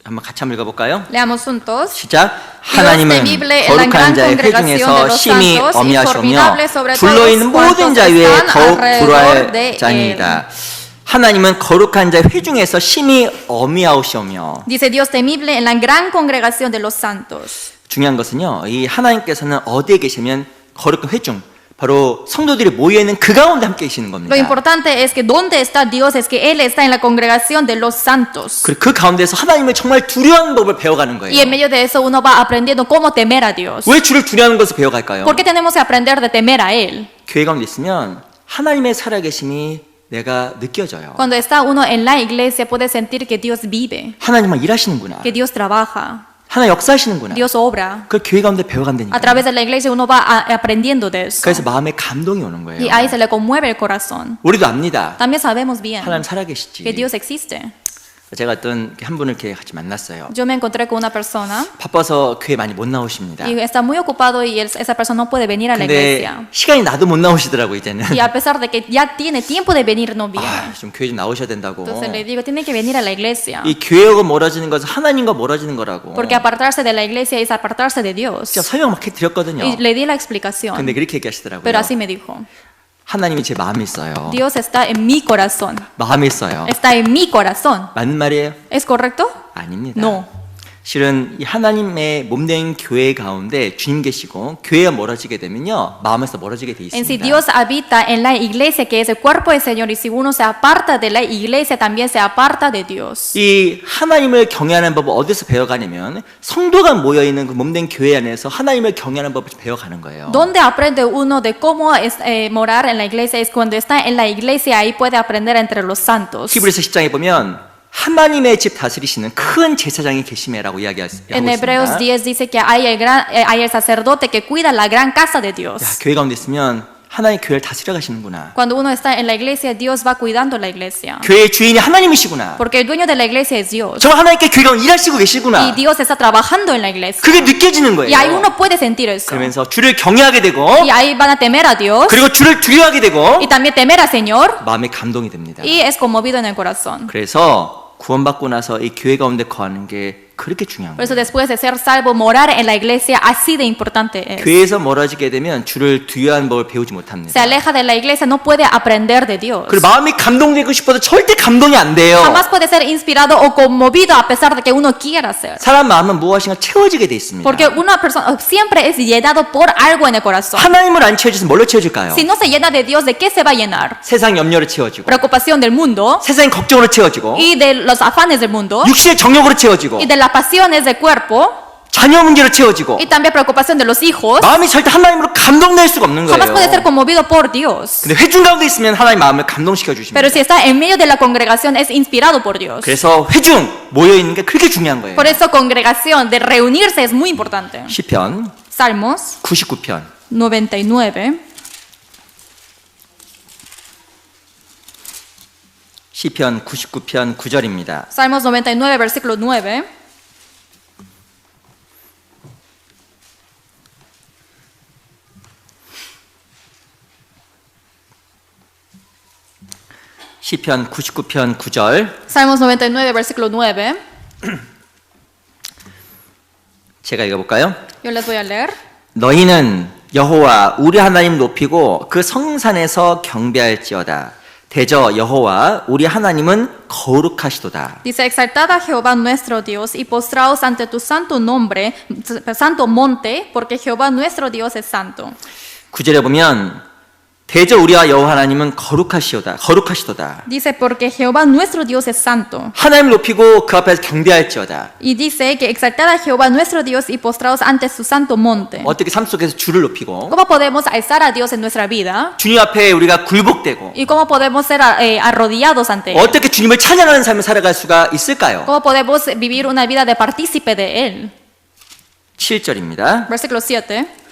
한번 같이 한번 읽어볼까요? Leamos juntos. 시작. Dios 하나님은 temible en la 거룩한 gran 자의 congregación de 회중에서 los 심히 santos y 어미하시며 formidable sobre 둘러있는 todos 모든 cuantos 자 위에 están 더욱 alrededor 불화할 de 자니이다. 하나님은 거룩한 자의 회중에서 심히 어미하시며 Dice Dios temible en la gran congregación de los santos. 중요한 것은요. 이 하나님께서는 어디에 계시면 거룩한 회중 바로 성도들이 모여 있는 그 가운데 함께 계시는 겁니다. Lo importante es que donde está Dios es que Él está en la congregación de los santos. 그리고 그 가운데서 하나님을 정말 두려워하는 법을 배워가는 Y en 거예요. medio de eso uno va aprendiendo cómo temer a Dios. 왜 주를 두려워하는 것을 배워갈까요? ¿Por qué tenemos que aprender de temer a Él? 교회 가운데 있으면 하나님의 살아계심이 내가 느껴져요. Cuando está uno en la iglesia puede sentir que Dios vive, 하나님만 일하시는구나. que Dios trabaja, 하나님 역사하시는구나. Dios obra. 그걸 교회 가운데 배워간다니까. A través de la iglesia uno va aprendiendo de eso. 그래서 마음에 감동이 오는 거예요. Y ahí se le conmueve el corazón. 우리도 압니다. También sabemos bien 하나님 que 살아계시지. Dios existe. 제가 어떤 한 분을 이렇게 같이 만났어요. Yo me encontré con una persona 바빠서 교회 많이 못 나오십니다. y está muy ocupado y esa persona no puede venir a la 근데 iglesia. 시간이 나도 못 나오시더라고 이제는. Y a pesar de que ya tiene tiempo de venir, no viene. 아, 좀 교회 좀 나오셔야 된다고. Entonces le digo, tiene que venir a la iglesia. 이 교회하고 멀어지는 것은 하나님과 멀어지는 거라고. Porque apartarse de la iglesia es apartarse de Dios. 제가 설명 막 드렸거든요. Y le di la explicación. 근데 그렇게 얘기하시더라고요. Pero así me dijo, 하나님이 제 마음에 있어요. Dios está en mi corazón. 마음에 있어요. Está en mi corazón. 맞는 말이에요? ¿Es correcto? 아닙니다. No. 실은 이 하나님의 몸된 교회 가운데 주님 계시고 교회가 멀어지게 되면요 마음에서 멀어지게 돼 En sí, 있습니다. Dios habita en la iglesia, que es el cuerpo del Señor, y si uno se aparta de la iglesia, también se aparta de Dios. 이 하나님을 경외하는 법을 어디서 배워가냐면 성도가 모여 있는 그 몸된 교회 안에서 하나님을 경외하는 법을 배워가는 거예요. Donde aprende uno de cómo morar en la iglesia es cuando está en la iglesia, ahí puede aprender entre los santos. 히브리서 10장에 보면 하나님의 집 다스리시는 큰 제사장이 계심이라고 이야기하고 En Hebreos 있습니다. 10 dice que hay el sacerdote que cuida la gran casa de 야, Dios. 교회 가운데 있으면 하나님 교회를 다스려 가시는구나. Cuando uno está en la iglesia, Dios va cuidando la iglesia. 교회의 주인이 하나님이시구나. Porque el dueño de la iglesia es Dios. 저 하나님께 교회가 일하시고 Y 계시구나. Dios está trabajando en la iglesia. 그게 느껴지는 Y ahí 거예요. uno puede sentir eso. 그러면서 주를 경외하게 되고 Y ahí van a temer a Dios. 그리고 주를 두려워하게 되고 Y también temer al Señor. 마음에 감동이 됩니다. Y es conmovido en el corazón. 그래서 구원받고 나서 이 교회 가운데 거하는 게 그렇게 중요한 Por eso 거예요. después de ser salvo, morar en la iglesia así de importante es. 교회에서 멀어지게 되면 주를 두려워하는 법을 배우지 Se 못합니다. aleja de la iglesia, no puede aprender de Dios. 그리고 마음이 감동되고 싶어도 절대 감동이 안 돼요. Jamás puede ser inspirado o conmovido a pesar de que uno quiera ser. 사람 마음은 무엇인가 채워지게 돼 있습니다. Porque una persona siempre es llenado por algo en el corazón. 하나님을 안 채워져서 뭘로 채워질까요? Si no se llena de Dios, ¿de qué se va a llenar? 세상 염려로 채워지고 Preocupación del mundo 세상 걱정으로 채워지고 y de los afanes del mundo 육신의 정욕으로 채워지고 y de las pasiones del cuerpo 자녀 문제로 채워지고 y también preocupación de los hijos. 마음이 절대 하나님으로 감동될 수가 없는 Jamás puede ser 거예요. conmovido por Dios. 근데 회중 가운데 있으면 하나님 마음을 감동시켜 주십니다. Pero si está en medio de la congregación es inspirado por Dios. 그래서 회중 모여 있는 게 그렇게 중요한 거예요. Por eso congregación de reunirse es muy importante. 시편 Salmos 99편 99. 시편 99편 9절입니다. Salmos 99, versículo 9. 시편 99편 9절 Salmos 99, versículo 9. 제가 읽어볼까요? Yo les voy a leer. 너희는 여호와 우리 하나님 높이고 그 성산에서 경배할지어다. 대저 여호와 우리 하나님은 거룩하시도다. Dice, exaltad a Jehová nuestro Dios y postraos ante tu santo nombre, santo monte, porque Jehová nuestro Dios es santo. 9절에 보면 대저 우리와 여호와 하나님은 거룩하시도다. Dice, porque Jehová nuestro Dios es santo. 하나님 높이고 그 앞에서 경배할지어다. Y dice que exaltad a Jehová nuestro Dios y postraos ante su santo monte. 어떻게 삶 속에서 주를 높이고 ¿Cómo podemos alzar a Dios en nuestra vida? 주님 앞에 우리가 굴복되고 ¿Y cómo podemos ser arrodillados ante Él? 어떻게 주님을 찬양하는 삶을 살아갈 수가 있을까요? ¿Cómo podemos vivir una vida de partícipe de Él? 7절입니다. Versículo 7.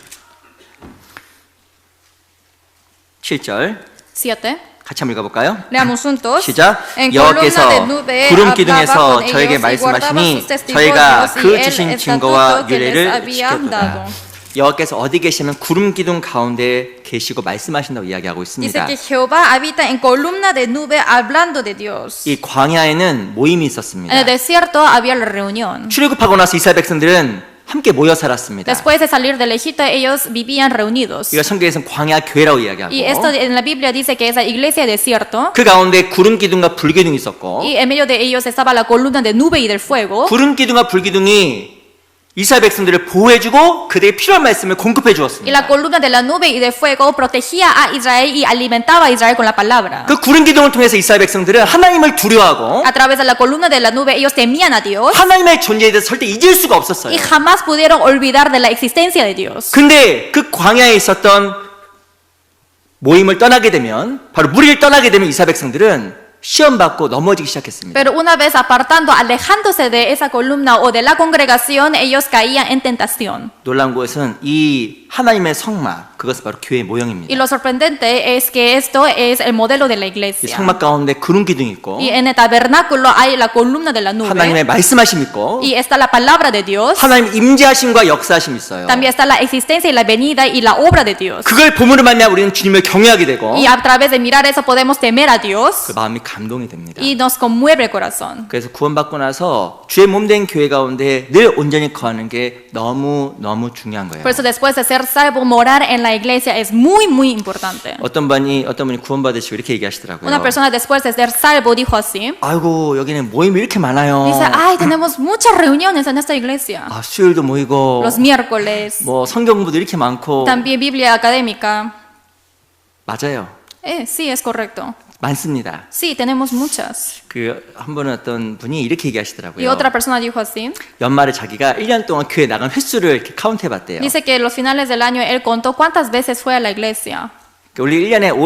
7절 7. 같이 한번 읽어볼까요? Leamos juntos. 시작. En columna de 여호와께서 nube 구름 hablaba 기둥에서 con 저에게 ellos y guardaba 말씀하시니 sus testimonios 저희가 y 그 el 주신 증거와 estatuto que les 유례를 había 지켰도다. dado. 여호와께서 어디 계시면 구름 기둥 가운데 계시고 말씀하신다고 이야기하고 Dice 있습니다. que Jehová habita en columna de nube hablando de Dios. 이 광야에는 모임이 En 있었습니다. el desierto había la reunión. 출애굽하고 나서 이스라엘 백성들은 함께 모여 살았습니다. Después de salir del Egipto, ellos vivían reunidos. 이거 성경에서는 광야 교회라고 이야기하고 Y esto en la Biblia dice que es la iglesia desierto. 그 가운데 구름 기둥과 불 기둥이 있었고 Y en medio de ellos estaba la columna de nube y del fuego. 구름 기둥과 불 기둥이 이스라엘 백성들을 보호해주고 그들에게 필요한 말씀을 공급해 Y 주었습니다. la columna de la nube y del fuego protegía a Israel y alimentaba a Israel con la palabra. 그 구름 기둥을 통해서 이스라엘 백성들은 하나님을 두려워하고 A través de la columna de la nube ellos temían a Dios 하나님의 존재에 대해서 절대 잊을 수가 없었어요. y jamás pudieron olvidar de la existencia de Dios. 근데 그 광야에 있었던 모임을 떠나게 되면 바로 무리를 떠나게 되면 이스라엘 백성들은 시험받고 넘어지기 시작했습니다. Pero una vez apartando, alejándose de esa columna o de la congregación, ellos caían en tentación. 놀라운 것은 이 하나님의 성막 그것은 바로 교회의 모형입니다. Y lo sorprendente es que esto es el modelo de la 이 iglesia. 성막 가운데 구름 기둥이 있고 Y en el tabernáculo hay la columna de la nube. 하나님의 말씀하심 있고 Y está la palabra de Dios. 하나님 임재하심과 역사하심 있어요. También está la existencia y la venida y la obra de Dios. 그걸 보므로 말미암아 우리는 주님을 경외하게 되고 Y a través de mirar eso podemos temer a Dios 그 마음이 감동이 됩니다. y nos conmueve el corazón. 그래서 구원받고 나서 주의 몸된 교회 가운데 늘 온전히 거하는 게 너무 중요한 거예요. Por eso después de ser salvo, morar en la iglesia es muy importante. 어떤 분이 구원받으시고 이렇게 얘기하시더라고요. Una persona después de ser salvo dijo así. 아이고 여기는 모임이 이렇게 많아요. Dice, ay, tenemos muchas reuniones en esta iglesia. 아, 수요일도 모이고 Los miércoles, 뭐 성경부도 이렇게 많고 también Biblia académica. 맞아요. Sí, es correcto. 많습니다. Sí, tenemos muchas. 그 한 번은 어떤 분이 이렇게 Y 얘기하시더라고요. otra persona dijo así. 연말에 자기가 1년 동안 교회 나간 횟수를 이렇게 카운트 해봤대요. Dice que los finales del año él contó cuántas veces fue a la iglesia. 우리 1년에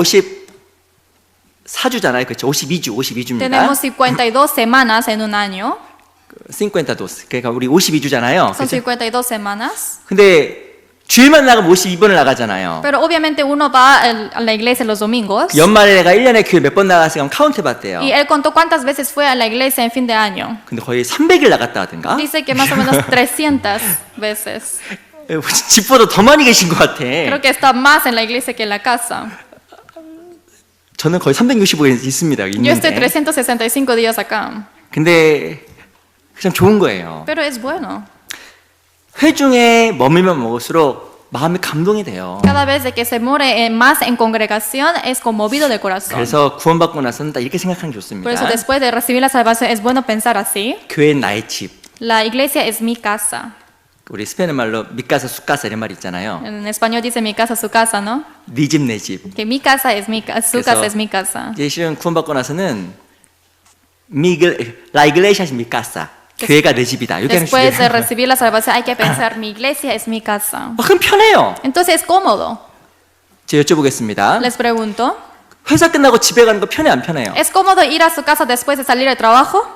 54주잖아요. 그렇죠? 52주입니다. Tenemos 52 semanas en un año. 52. 그러니까 우리 52주잖아요. Son 52 semanas. 근데 주일만 나가면 52번을 나가잖아요. Pero obviamente uno va a la iglesia los domingos. 연말에 내가 1년에 교회 몇 번 나갔을까 한번 카운트 해봤대요. Y él contó cuántas veces fue a la iglesia en fin de año. 근데 거의 300일 나갔다 하던가? Dice que más o menos 300 veces. 집보다 더 많이 계신 것 같아. Creo que está más en la iglesia que en la casa. 저는 거의 365일 있습니다. Yo estoy 있는데. 365 días acá. 근데 참 좋은 거예요. Pero es bueno. 회중에 머물면 먹을수록 마음이 감동이 돼요. Cada vez de que se muere más en congregación es conmovido del corazón. 그래서 구원받고 나서는 딱 이렇게 생각하는 게 Por 좋습니다. eso después de recibir la salvación es bueno pensar así. 교회는 나의 집. La iglesia es mi casa. 우리 스페인 말로 미카사 수카사 이런 말 있잖아요. En español dice mi casa, su casa, ¿no? 네 집 내 집. Que mi casa es mi casa, su casa es mi casa. 이제 실은 구원받고 나서는 la iglesia es mi casa. 교회가 내 집이다. 이렇게 하는 Después de 식이에요. recibir la salvación hay que pensar mi iglesia es mi casa. 그럼 편해요. Entonces es cómodo. 제가 여쭤보겠습니다. Les pregunto, 회사 끝나고 집에 가는 거 편해 안 편해요? ¿es cómodo ir a su casa después de salir del trabajo?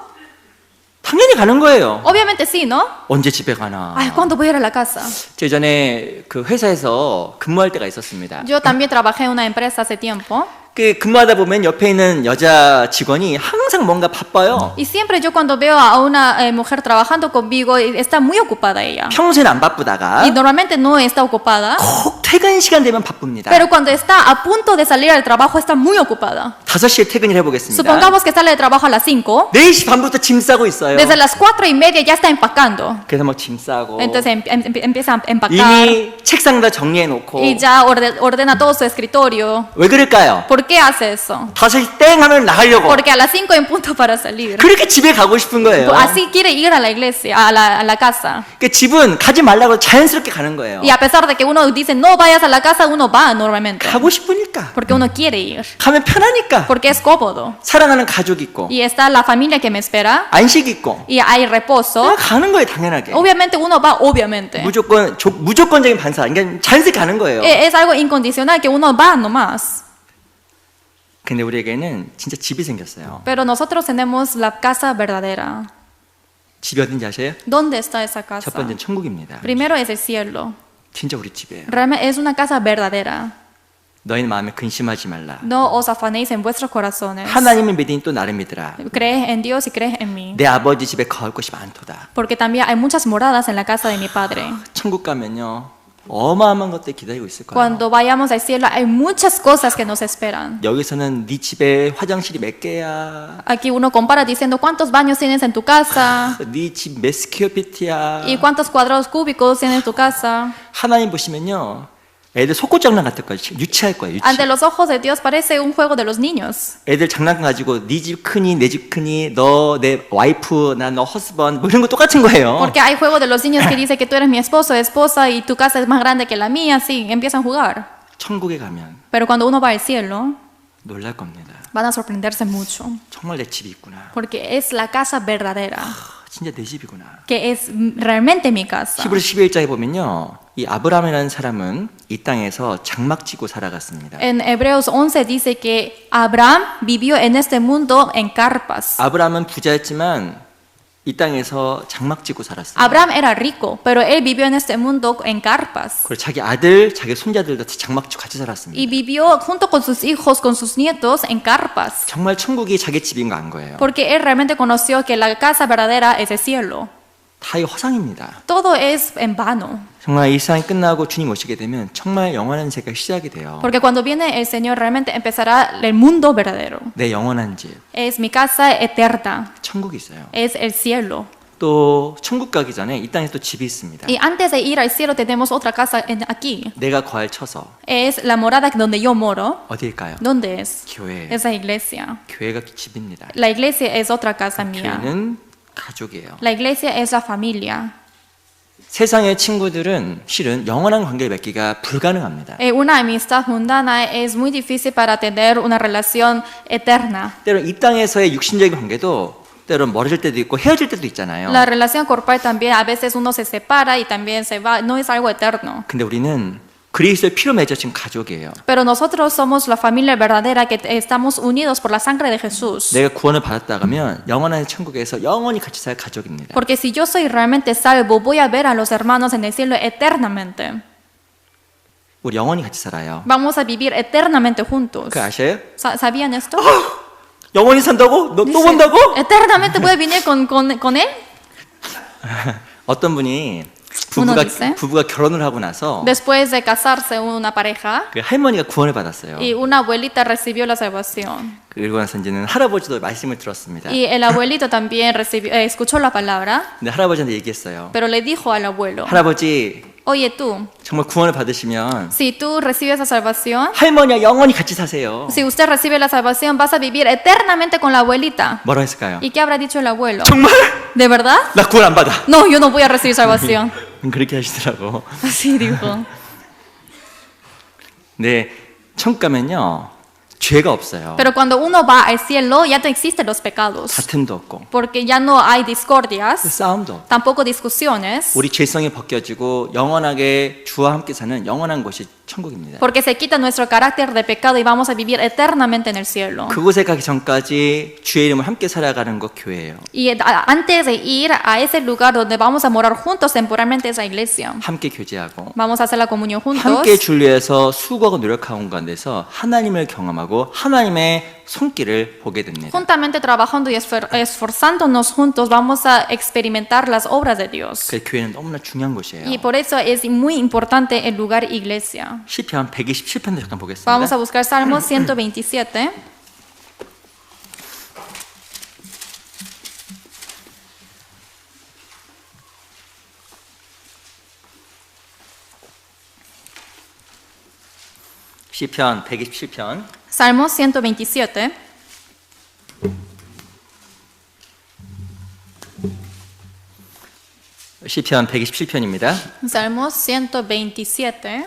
당연히 가는 거예요. Obviamente sí, ¿no? 언제 집에 가나? Ay, ¿cuándo voy a ir a la casa? 제 전에 그 회사에서 근무할 때가 있었습니다. Yo también trabajé en una empresa hace tiempo. 그 근무하다 보면 옆에 있는 여자 직원이 항상 뭔가 바빠요. Y siempre yo cuando veo a una mujer trabajando conmigo, está muy ocupada ella. 평소에는 안 바쁘다가 Y normalmente no está ocupada. 꼭 퇴근 시간 되면 바쁩니다. Pero cuando está a punto de salir al trabajo está muy ocupada. 5시에 퇴근을 해보겠습니다. Supongamos que sale de trabajo a las 5. 4시 반부터 짐 싸고 있어요. Desde las 4:30 ya está empacando. 그래서 막 짐 싸고 Entonces empieza a empacar 이미 책상 다 정리해 놓고 y ya ordena todo su escritorio. 왜 그럴까요? ¿Por qué hace eso? 5시 땡 하면 나가려고. Porque a las 5 en punto para salir. 그렇게 집에 가고 싶은 거예요. Así quiere ir a la iglesia, a la casa. 그러니까 집은 가지 말라고 자연스럽게 가는 거예요. Y a pesar de que uno dice no vayas a la casa, uno va normalmente. 가고 싶으니까. Porque uno quiere ir. 가면 편하니까. Porque es cómodo. 사랑하는 가족 있고 Y está la familia que me espera. 안식 있고 Y hay reposo. 그냥 가는 거예요, 당연하게. Obviamente uno va, obviamente. 무조건적인 반사. 그러니까 자연스럽게 가는 거예요. Es algo incondicional que uno va nomás. 근데 우리에게는 진짜 집이 생겼어요. Pero nosotros tenemos la casa verdadera. 집이 어딘지 아세요? ¿Dónde está esa 첫 casa? 번째는 천국입니다. Primero es el cielo. 진짜 우리 집이에요. Realmente es una casa verdadera. 너희는 마음에 근심하지 말라. No os afanéis en vuestros corazones. 하나님을 믿으니 또 나를 믿으라. Crees en Dios y crees en mí. 내 아버지 집에 거할 곳이 많도다. Porque también hay muchas moradas en la casa de mi Padre. 천국 가면요 어마어마한 것들이 기다리고 있을 거예요. Cuando vayamos al cielo hay muchas cosas que nos esperan. 여기서는 네 집에 화장실이 몇 개야? Aquí uno compara diciendo cuántos baños tienes en tu casa 네 집 몇 스퀘어피트야? y cuántos cuadrados cúbicos tienes en tu casa. 하나님 보시면요 애들 속꽃장난 같을 거예요. 유치할 거예요. 유치. Ante los ojos de Dios parece un juego de los niños. 애들 장난감 가지고 네 집 크니 내 집 크니 너 내 와이프 나 너 허스번 뭐 이런 거 똑같은 거예요. Porque hay juego de los niños que dice que tú eres mi esposo, esposa y tu casa es más grande que la mía, sí, empiezan a jugar. 천국에 가면 Pero cuando uno va al cielo, 놀랄 겁니다. van a sorprenderse mucho. 정말 내 집이 있구나. Porque es la casa verdadera, 진짜 내 집이구나. que es realmente mi casa. 히브리서 11장에 보면요. 이 아브라함이라는 사람은 이 땅에서 장막지고 살아갔습니다. En Hebreos 11 dice que Abraham vivió en este mundo en carpas. 아브라함은 부자였지만 이 땅에서 장막지고 살았어요. Abraham era rico, pero él vivió en este mundo en carpas. 그리고 자기 아들, 자기 손자들도 장막지고 같이 살았습니다. Y vivió junto con sus hijos, con sus nietos, en carpas. 정말 천국이 자기 집인 거 안 거예요. Porque él realmente conoció que la casa verdadera es el cielo. 다 이 허상입니다. Todo es en vano. 정말 이 세상이 끝나고 주님 오시게 되면 정말 영원한 세계가 시작이 돼요. Porque cuando viene el Señor realmente empezará el mundo verdadero. 내 영원한 집, Es mi casa eterna. 천국이 있어요. Es el cielo. 또 천국 가기 전에 이 땅에 또 집이 있습니다. Y antes de ir al cielo tenemos otra casa aquí. 내가 거할 처소 Es la morada donde yo moro. 어디일까요? ¿Dónde es? 교회. Es la iglesia. 교회가 집입니다. La iglesia es otra casa mía. 교회는 가족이에요. La iglesia es la familia. 세상의 친구들은 실은 영원한 관계를 맺기가 불가능합니다. Una amistad mundana es muy difícil para tener una relación eterna. 때론 이 땅에서의 육신적인 관계도 때론 멀어질 때도 있고 헤어질 때도 있잖아요. La relación corporal también, a veces uno se separa y también se va, no es algo eterno. 근데 우리는 그리스도의 피로 맺어진 가족이에요. Pero nosotros somos la familia verdadera que estamos unidos por la sangre de Jesús. 내가 구원을 받았다 하면 영원한 천국에서 영원히 같이 살 가족입니다. Porque si yo soy realmente salvo, voy a ver a los hermanos en el cielo eternamente. 우리 영원히 같이 살아요. Vamos a vivir eternamente juntos. 그 아셔요? ¿Sabían esto? 영원히 산다고? 너 또 Dice, 본다고? ¿eternamente puede venir con él? 어떤 분이 Uno dice. 부부가 결혼을 하고 나서 Después de casarse una pareja 그 할머니가 구원을 받았어요. y una abuelita recibió la salvación. 그리고 나서 이제는 할아버지도 말씀을 들었습니다. Y el abuelito también escuchó la palabra, 근데 할아버지한테 얘기했어요. pero le dijo al abuelo, 할아버지 oye tú, 정말 구원을 받으시면 si tú recibes la salvación, 할머니와 영원히 같이 사세요. si usted recibe la salvación, vas a vivir eternamente con la abuelita. 뭐라고 했을까요? ¿Y qué habrá dicho el abuelo? 정말? ¿De verdad? 나 구원 안 받아. No, yo no voy a recibir salvación. 그렇게 하시더라고. Así dijo. 네, 천국 가면요 죄가 없어요. Pero cuando uno va al cielo, ya no existen los pecados. 다툼도 없고 Porque ya no hay discordias, 싸움도 없고 tampoco discusiones. 우리 죄성이 벗겨지고 영원하게 주와 함께 사는 영원한 곳이 천국입니다. Porque se quita nuestro carácter de pecado y vamos a vivir eternamente en el cielo. 그곳에 가기 전까지 주의 이름을 함께 살아가는 것 교회예요. Y antes de ir a ese lugar donde vamos a morar juntos temporalmente esa iglesia, 함께 교제하고 vamos a hacer la comunión juntos. 함께 주를 위해서 수고하고 노력하는 가운데서 하나님을 경험하고 하나님의 손길을 보게 됩니다. Juntamente trabajando y esforzándonos juntos, vamos a experimentar las obras de Dios. 그 교회는 너무나 중요한 곳이에요. Y por eso es muy importante el lugar iglesia. 시편 127편도 잠깐 보겠습니다. Vamos a buscar Salmos 127. 시편 127편 Salmos 127. 시편 127편입니다. Salmos 127.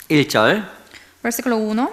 (1절) Versículo 1.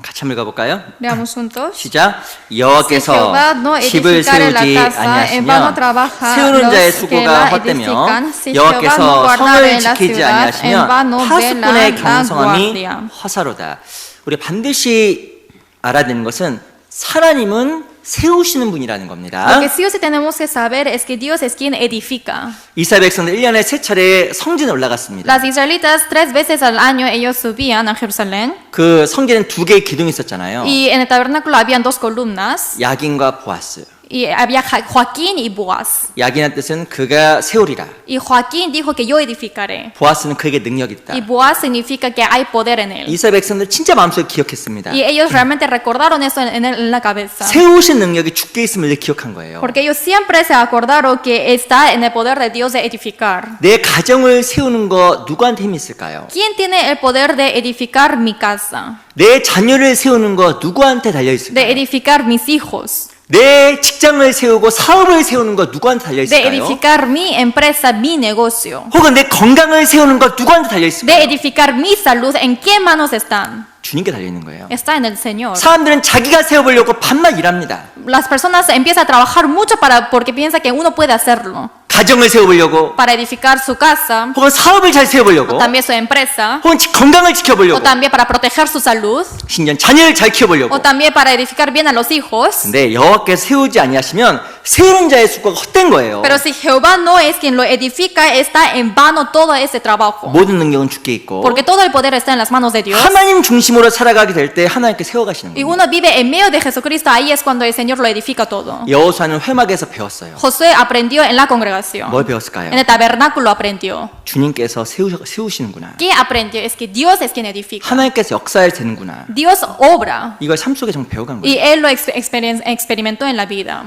같이 한번 읽어볼까요? Leamos juntos. 시작. Si 여호와께서 Jehová no 집을 edificare la 세우지 casa, en vano 아니하시면 trabaja 세우는 los 자의 que 수고가 la 헛되며 edifican. Si Jehová no 여호와께서 guardare 성을 la 지키지 ciudad, en 아니하시면 vano vela 파수꾼의 la 경성함이 guardia. 허사로다. 우리 반드시 알아야 되는 것은 하나님은 세우시는 분이라는 Lo 겁니다. que sí o sí tenemos que saber es que Dios es quien edifica. 이스라엘 백성들 1년에 3차례 성전에 올라갔습니다. Las israelitas 3 veces al año ellos subían a Jerusalén 그 성전에는 2개의 기둥이 있었잖아요. y en el tabernáculo habían 2 columnas 야긴과 보아스. y había Joaquín y Boaz. 야긴의 뜻은 그가 세우리라. Y Joaquín dijo que yo edificaré. 보아스는 그에게 능력이 있다. Y Boaz significa que hay poder en él. 이스라엘 백성들 진짜 마음속에 기억했습니다. Y ellos realmente recordaron eso en la cabeza. 세우신 능력이 주께 있음을 늘 기억한 거예요. Porque ellos siempre se acordaron que está en el poder de Dios de edificar. 내 가정을 세우는 거 누구한테 힘이 있을까요? ¿Quién tiene el poder de edificar mi casa? 내 자녀를 세우는 거 누구한테 달려 De 있을까요? edificar mis hijos. 내 직장을 세우고 사업을 세우는 거 누구한테 달려 De 있을까요? edificar mi empresa, mi negocio. 혹은 내 건강을 세우는 거 누구한테 달려 De 있을까요? edificar mi salud. ¿En qué manos están? 주님께 달려 있는 거예요. Está en el Señor. 사람들은 자기가 세워보려고 밤낮 일합니다. Las personas empiezan a trabajar mucho porque piensa que uno puede hacerlo. 가정을 세워보려고, Para edificar su casa, 혹은 사업을 잘 세워보려고, también su empresa, 혹은 건강을 o 지켜보려고, también para proteger su salud, 심지어 자녀를 잘 키워보려고. o también para edificar bien a los hijos. 근데 여호와께서 세우지 아니하시면 세우는 자의 수고가 헛된 거예요. Pero si Jehová no es quien lo edifica, está en vano todo ese trabajo. 모든 능력은 주께 있고 Porque todo el poder está en las manos de Dios. 하나님 중심으로 살아가게 될 때 하나님께 세워가시는 Y 거예요. uno vive en medio de Jesucristo, ahí es cuando el Señor lo edifica todo. 여호수아는 회막에서 배웠어요. Josué aprendió en la congregación. 뭘 배웠을까요? En el tabernáculo aprendió. 주님께서 세우시는구나. ¿Qué aprendió? Es que Dios es quien edifica. 하나님께서 역사를 되는구나. Dios obra. 이걸 삶 속에 정말 배워간 Y 거예요. Él lo experimentó en la vida.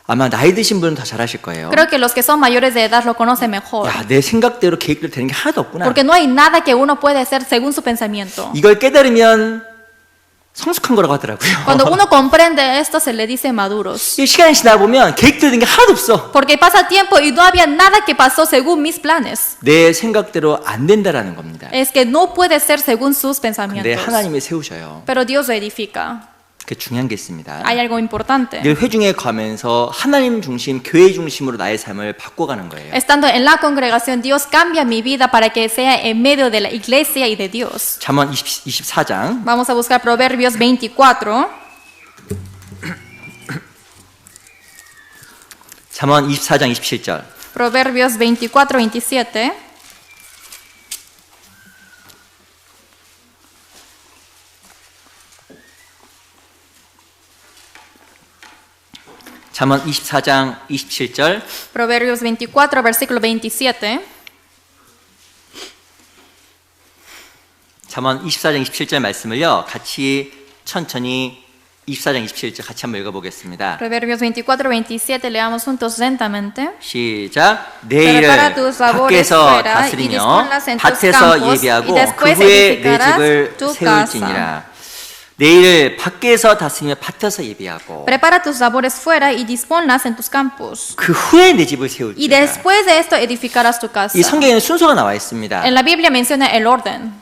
아마 나이 드신 분은 더 잘하실 거예요. Creo que los que son mayores de edad lo conocen mejor. 야, 내 생각대로 계획대로 되는 게 하나도 없구나. Porque no hay nada que uno puede hacer según su pensamiento. 이걸 깨달으면 성숙한 거라고 하더라고요. Cuando uno comprende esto, se le dice maduros. 이 시간이 지나 보면 계획대로 된 게 하나도 없어. Porque pasa tiempo y no había nada que pasó según mis planes. 내 생각대로 안 된다라는 겁니다. Es que no puede ser según sus 근데 pensamientos. 하나님이 세우셔요. Pero Dios lo edifica. 그 중요한 게 있습니다. Hay algo importante. 늘 회중에 가면서 하나님 중심, 교회 중심으로 나의 삶을 바꿔가는 거예요. Estando en la congregación, Dios cambia mi vida para que sea en medio de la iglesia y de Dios. 잠언 24장 Vamos a buscar Proverbios 24. 잠언 24장 27절. Proverbios 24, 27. 잠언 24장 27절. Proverbios 24, versículo 27. 잠언 24장 27절 말씀을요. 같이 천천히 24장 27절 같이 한번 읽어보겠습니다. Proverbios 24, 27. Leamos juntos lentamente. 시작. 내일을 Prepara tus labores 밖에서 fuera y 다스리며 disponlas en tus 밭에서 campos, 예비하고 y 그 después 후에 내 edificarás 집을 tu 세울지니라. 내일을 밖에서 다스리며 밭에서 예비하고 Prepara tus labores fuera y disponlas en tus campos. 그 후에 내 집을 Y 세울지니라. después de esto edificarás tu casa. 이 성경에는 순서가 나와 있습니다. En la Biblia menciona el orden.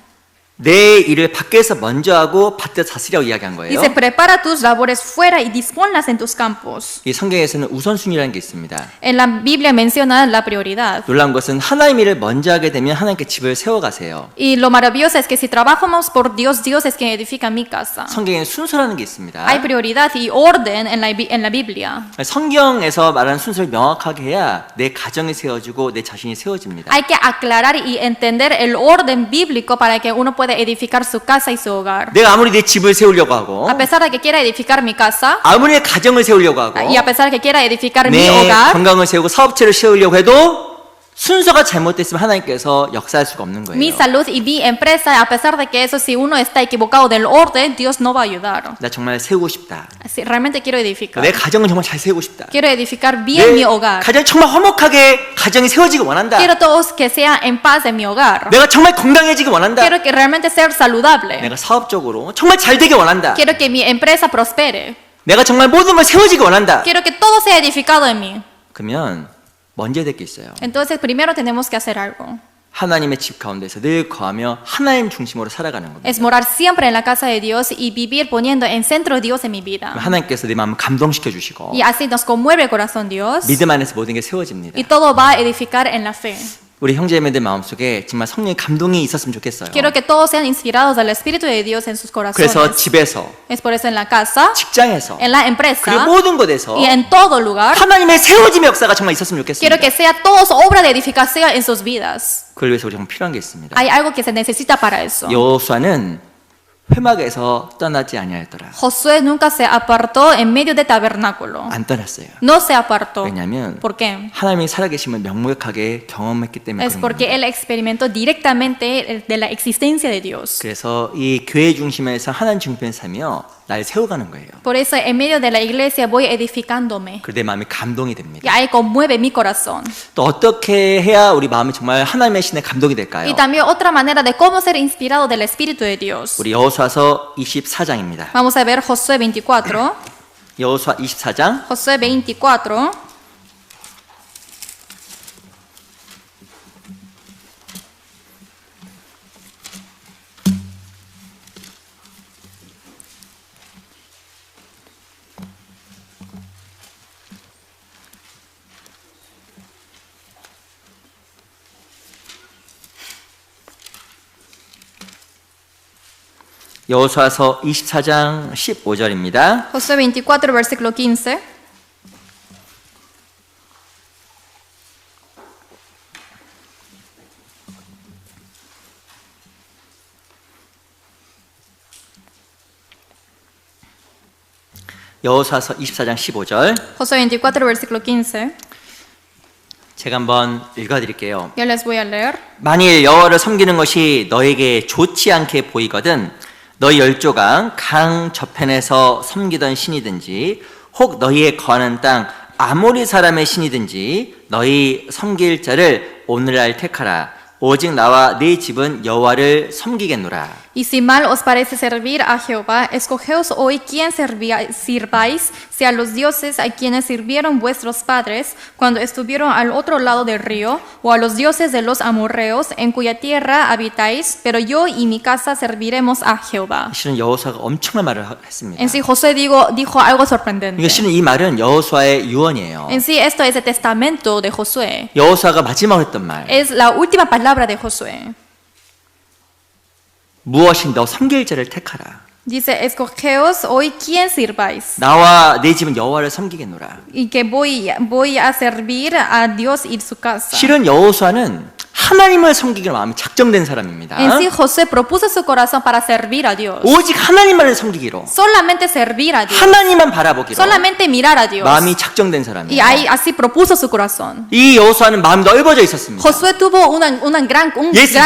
내 일을 밖에서 먼저 하고 밭에서 다스리라고 이야기한 거예요. Dice, prepara tus labores fuera y disponlas en tus campos. 이 성경에서는 우선순위라는 게 있습니다. En la Biblia menciona la prioridad. 놀라운 것은 하나님 일을 먼저 하게 되면 하나님께 집을 세워가세요. Y lo maravilloso es que si trabajamos por Dios, Dios es quien edifica mi casa. 성경에 순서라는 게 있습니다. Hay prioridad y orden en la Biblia. 성경에서 말하는 순서를 명확하게 해야 내 가정이 세워지고 내 자신이 세워집니다. Hay que aclarar y entender el orden bíblico para que uno pueda edificar su casa y su hogar. 내가 아무리 내 집을 세우려고 하고 A pesar de que quiera edificar mi casa 아무리 내 가정을 세우려고 하고 y a pesar de que quiera edificar mi 내 hogar, 건강을 세우고 사업체를 세우려고 해도 순서가 잘못됐으면 하나님께서 역사할 수가 없는 거예요. mi salud y mi empresa, a pesar de que eso, si uno está equivocado del orden, Dios no va a ayudar. 나 정말 세우고 싶다. Si realmente quiero edificar, 내 가정을 정말 잘 세우고 싶다. quiero edificar bien 내 mi hogar. 가정이 정말 화목하게 가정이 세워지기 원한다. Quiero todos que sea en paz en mi hogar. 내가 정말 건강해지기 원한다. Quiero que realmente sea saludable. 내가 사업적으로 정말 잘 되기 원한다. Quiero que mi empresa prospere. 내가 정말 모든 걸 세워지기 원한다. Quiero que todo sea edificado en mí. 그러면 먼저 해야 될 게 있어요. Entonces, primero tenemos que hacer algo. 하나님의 집 가운데서 늘 거하며 하나님 중심으로 살아가는 겁니다. Es morar siempre en la casa de Dios y vivir poniendo en centro Dios en mi vida. 하나님께서 내 마음을 감동시켜 주시고 Y así nos conmueve el corazón Dios 믿음 안에서 모든 게 세워집니다. y todo va a edificar en la fe. 우리 형제자매들 마음속에 정말 성령의 감동이 있었으면 좋겠어요. Quiero que todos sean inspirados del Espíritu de Dios en sus 그래서 corazones. 집에서, Es por eso en la casa, 직장에서, en la 그리고 empresa 모든 곳에서 y en todo lugar. 하나님의 세워짐의 역사가 정말 있었으면 Quiero 좋겠습니다. que sea todos obra de edificación en sus vidas. 그걸 위해서 우리 정말 필요한 게 있습니다. Hay algo que se necesita para eso. 여호수아는 회막에서 떠나지 아니하였더라. Josué nunca se apartó en medio del tabernáculo. 안 떠났어요. No se apartó. 왜냐하면 ¿Por qué? 하나님이 살아계심을 명백하게 경험했기 때문에 Es 그런 porque 겁니다. él experimentó directamente de la existencia de Dios. 그래서 이 교회 중심에서 하나님 중심에 살며 날 세워가는 거예요. Por eso en medio de la iglesia voy edificándome. 그래 내 마음이 감동이 Y 됩니다. ahí conmueve mi corazón. 또 어떻게 해야 우리 마음이 정말 하나님의 신에 감동이 될까요? Y también otra manera de cómo ser inspirado del Espíritu de Dios. 우리 여호수아서 24장입니다. Vamos a ver Josué 24. 여호수아 24장 Josué 24. 여호수아서 24장 15절입니다. Josué 24, versículo 15. 여호수아서 24장 15절 Josué 24, versículo 15. 제가 한번 읽어드릴게요. Yo les voy a leer. 만일 여호와를 섬기는 것이 너에게 좋지 않게 보이거든 너희 열조강 강 저편에서 섬기던 신이든지 혹 너희의 거하는 땅 아모리 사람의 신이든지 너희 섬길 자를 오늘날 택하라. 오직 나와 네 집은 여호와를 섬기겠노라. Y si mal os parece servir a Jehová, escogeos hoy quién sirváis, si a los dioses a quienes sirvieron vuestros padres cuando estuvieron al otro lado del río, o a los dioses de los amorreos en cuya tierra habitáis, pero yo y mi casa serviremos a Jehová. 실은 여호수아가 엄청난 말을 했습니다. En sí, Josué dijo algo sorprendente. 이게 실은 이 말은 여호수아의 유언이에요. En sí, esto es el testamento de Josué. 여호수아가 마지막으로 했던 말. Es la última palabra de Josué. 무엇인 너 섬길 자를 택하라. Dice, escogeos hoy quién sirváis. 나와 내 집은 여호와를 섬기겠노라. Y que voy a servir a Dios y su casa. 실은 여호수아는 하나님을 섬기기로 마음이 작정된 사람입니다. En sí, José propuso su corazón para servir a Dios. 오직 하나님만을 섬기기로, Solamente servir a Dios. 하나님만 바라보기로 Solamente mirar a Dios. 마음이 작정된 Y 사람이에요. ahí así propuso su corazón. 이 여호수아는 마음이 넓어져 있었습니다. Josué tuvo un gran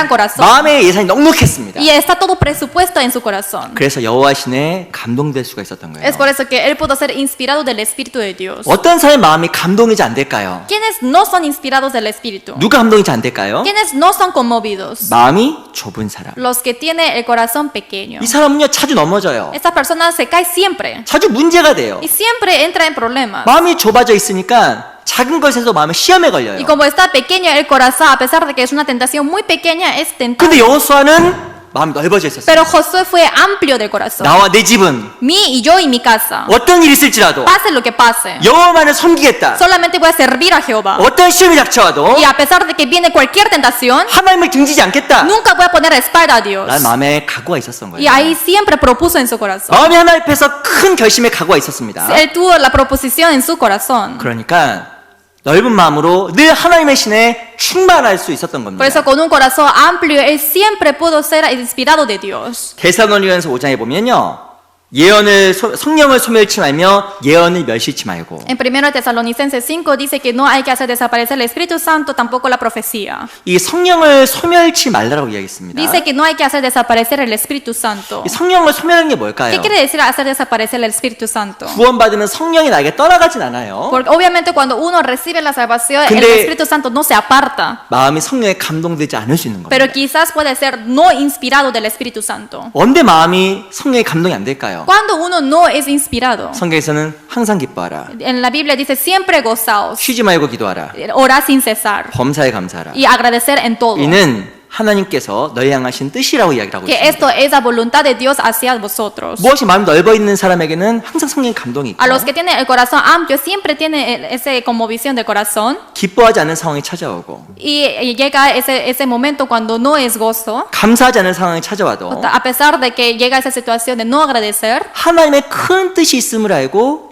corazón. 마음의 예산이 넉넉했습니다. Y está todo presupuesto en su corazón. 그래서 여호와 신에 감동될 수가 있었던 거예요. Es por eso que él pudo ser inspirado del Espíritu de Dios. 어떤 사람의 마음이 감동이지 안 될까요? ¿Quiénes no son inspirados del Espíritu? 누가 감동이지 안 될까요? ¿Quiénes no son conmovidos? 마음이 좁은 사람. Los que tienen el corazón pequeño. 이 사람은요 자주 넘어져요. Esta persona se cae siempre. 자주 문제가 돼요. Y siempre entra en problemas. 마음이 좁아져 있으니까 작은 것에서 마음이 시험에 걸려요. Y como está pequeño el corazón, a pesar de que es una tentación muy pequeña, es tentado. 근데 여호수아는 마음이 넓어져 있었어요. Pero Josué fue amplio de corazón. 나와 내 집은 Mi y yo y mi casa. 어떤 일이 있을지라도 Pase lo que pase. 여호와만을 섬기겠다. Solamente voy a servir a Jehová. 어떤 시험이 닥쳐와도 Y a pesar de que viene cualquier tentación, 하나님을 등지지 않겠다. nunca voy a poner espalda a Dios. 난 마음에 각오가 있었던 Y 거예요. ahí siempre propuso en su corazón. 마음이 하나님 앞에서 큰 결심의 각오가 있었습니다. Él tuvo la proposición en su corazón. 그러니까 넓은 마음으로 늘 하나님의 신에 충만할 수 있었던 Por 겁니다. eso con un corazón amplio, él siempre pudo ser inspirado de Dios. 데살로니가서 5장에 보면요. 성령을 소멸치 말며 예언을 멸시치 말고. En 1 Tesalonicenses 5 dice que no hay que hacer desaparecer el Espíritu Santo, tampoco la profecía. 이 성령을 소멸치 말라라고 이야기했습니다. Dice que no hay que hacer desaparecer el Espíritu Santo. 이 성령을 소멸하는 게 ¿Qué 뭘까요? quiere decir hacer desaparecer el Espíritu Santo? 구원받으면 성령이 나에게 떠나가진 않아요. Porque obviamente cuando uno recibe la salvación, el 근데- Espíritu Santo no se aparta. 마음이 성령에 감동되지 않을 수 있는 Pero 겁니다. quizás puede ser no inspirado del Espíritu Santo. 언제 마음이 성령에 감동이 안 될까요? Cuando uno no es inspirado. 성경에서는 항상 기뻐하라. En la Biblia dice siempre gozaos, 쉬지 말고 기도하라. orar sin cesar 범사에 감사하라. y agradecer en todo. 이는 하나님께서 너희 향하신 뜻이라고 이야기를 하고 Que 있습니다. esto es la voluntad de Dios hacia vosotros. 무엇이 마음이 넓어 있는 사람에게는 항상 성령의 감동이 있고 A los que tienen el corazón amplio siempre tienen ese como visión de corazón 기뻐하지 않는 상황이 찾아오고 y llega ese momento cuando no es gozo, 감사하지 않는 상황이 찾아와도 a pesar de que llega esa situación de no agradecer, 하나님의 큰 뜻이 있음을 알고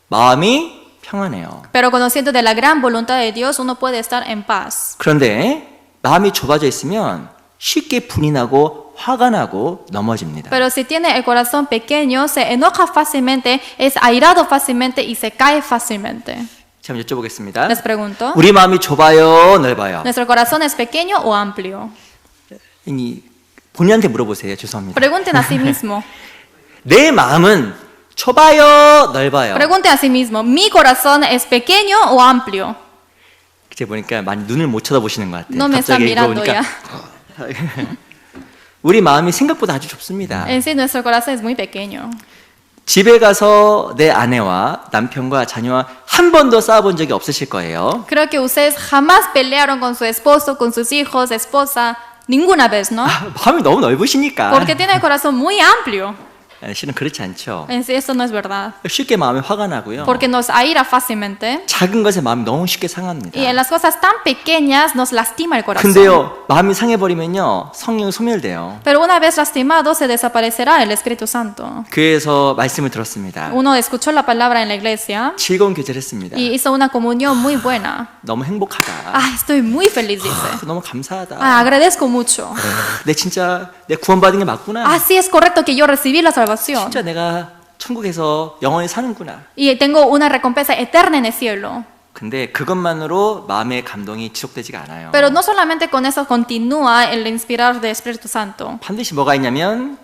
마음이 평안해요. pero conociendo de la gran voluntad de Dios uno puede estar en paz. 그런데 마음이 좁아져 있으면 쉽게 분이 나고 화가 나고 넘어집니다. Pero si tiene el corazón pequeño, se enoja fácilmente, es airado fácilmente y se cae fácilmente. 참 여쭤보겠습니다. Les pregunto, 우리 마음이 좁아요, 넓어요? ¿nuestro corazón es pequeño o amplio? 이 본인한테 물어보세요. 죄송합니다. Pregunten a sí mismo. 내 마음은 좁아요, 넓어요? Pregunten a sí mismo, ¿mi corazón es pequeño o amplio? 제가 보니까 많이 눈을 못 쳐다보시는 것 같아요. No me están 갑자기 mirando 물어보니까. ya. 우리 마음이 생각보다 아주 좁습니다. En sí, nuestro corazón es muy pequeño. 집에 가서 내 아내와 남편과 자녀와 한 번도 싸워본 적이 없으실 거예요. Creo que ustedes jamás pelearon con su esposo, con sus hijos, esposa, ninguna vez, ¿no? 마음이 너무 넓으시니까. Porque tiene el corazón muy amplio. 실은 그렇지 않죠. En sí, esto no es verdad. 쉽게 마음이 화가 나고요. Porque nos aira fácilmente. 작은 것에 마음이 너무 쉽게 상합니다. Y en las cosas tan pequeñas nos lastima el corazón. 근데요, 마음이 상해버리면요, 성령이 소멸돼요. Pero una vez lastimado se desaparecerá el Espíritu Santo. 교회에서 말씀을 들었습니다. Uno escuchó la palabra en la iglesia 즐거운 교제를 했습니다. y hizo una comunión muy buena. 너무 행복하다. Ah, estoy muy feliz, dice. 너무 감사하다. Ah, agradezco mucho. 내 진짜 내 구원받은 게 맞구나. Ah, sí es correcto que yo recibí la salvación. 진짜 내가 천국에서 영원히 사는구나. Y tengo una recompensa eterna en el cielo. 근데 그것만으로 마음의 감동이 지속되지가 않아요. Pero no solamente con eso continúa el inspirar del Espíritu Santo. 반드시 뭐가 있냐면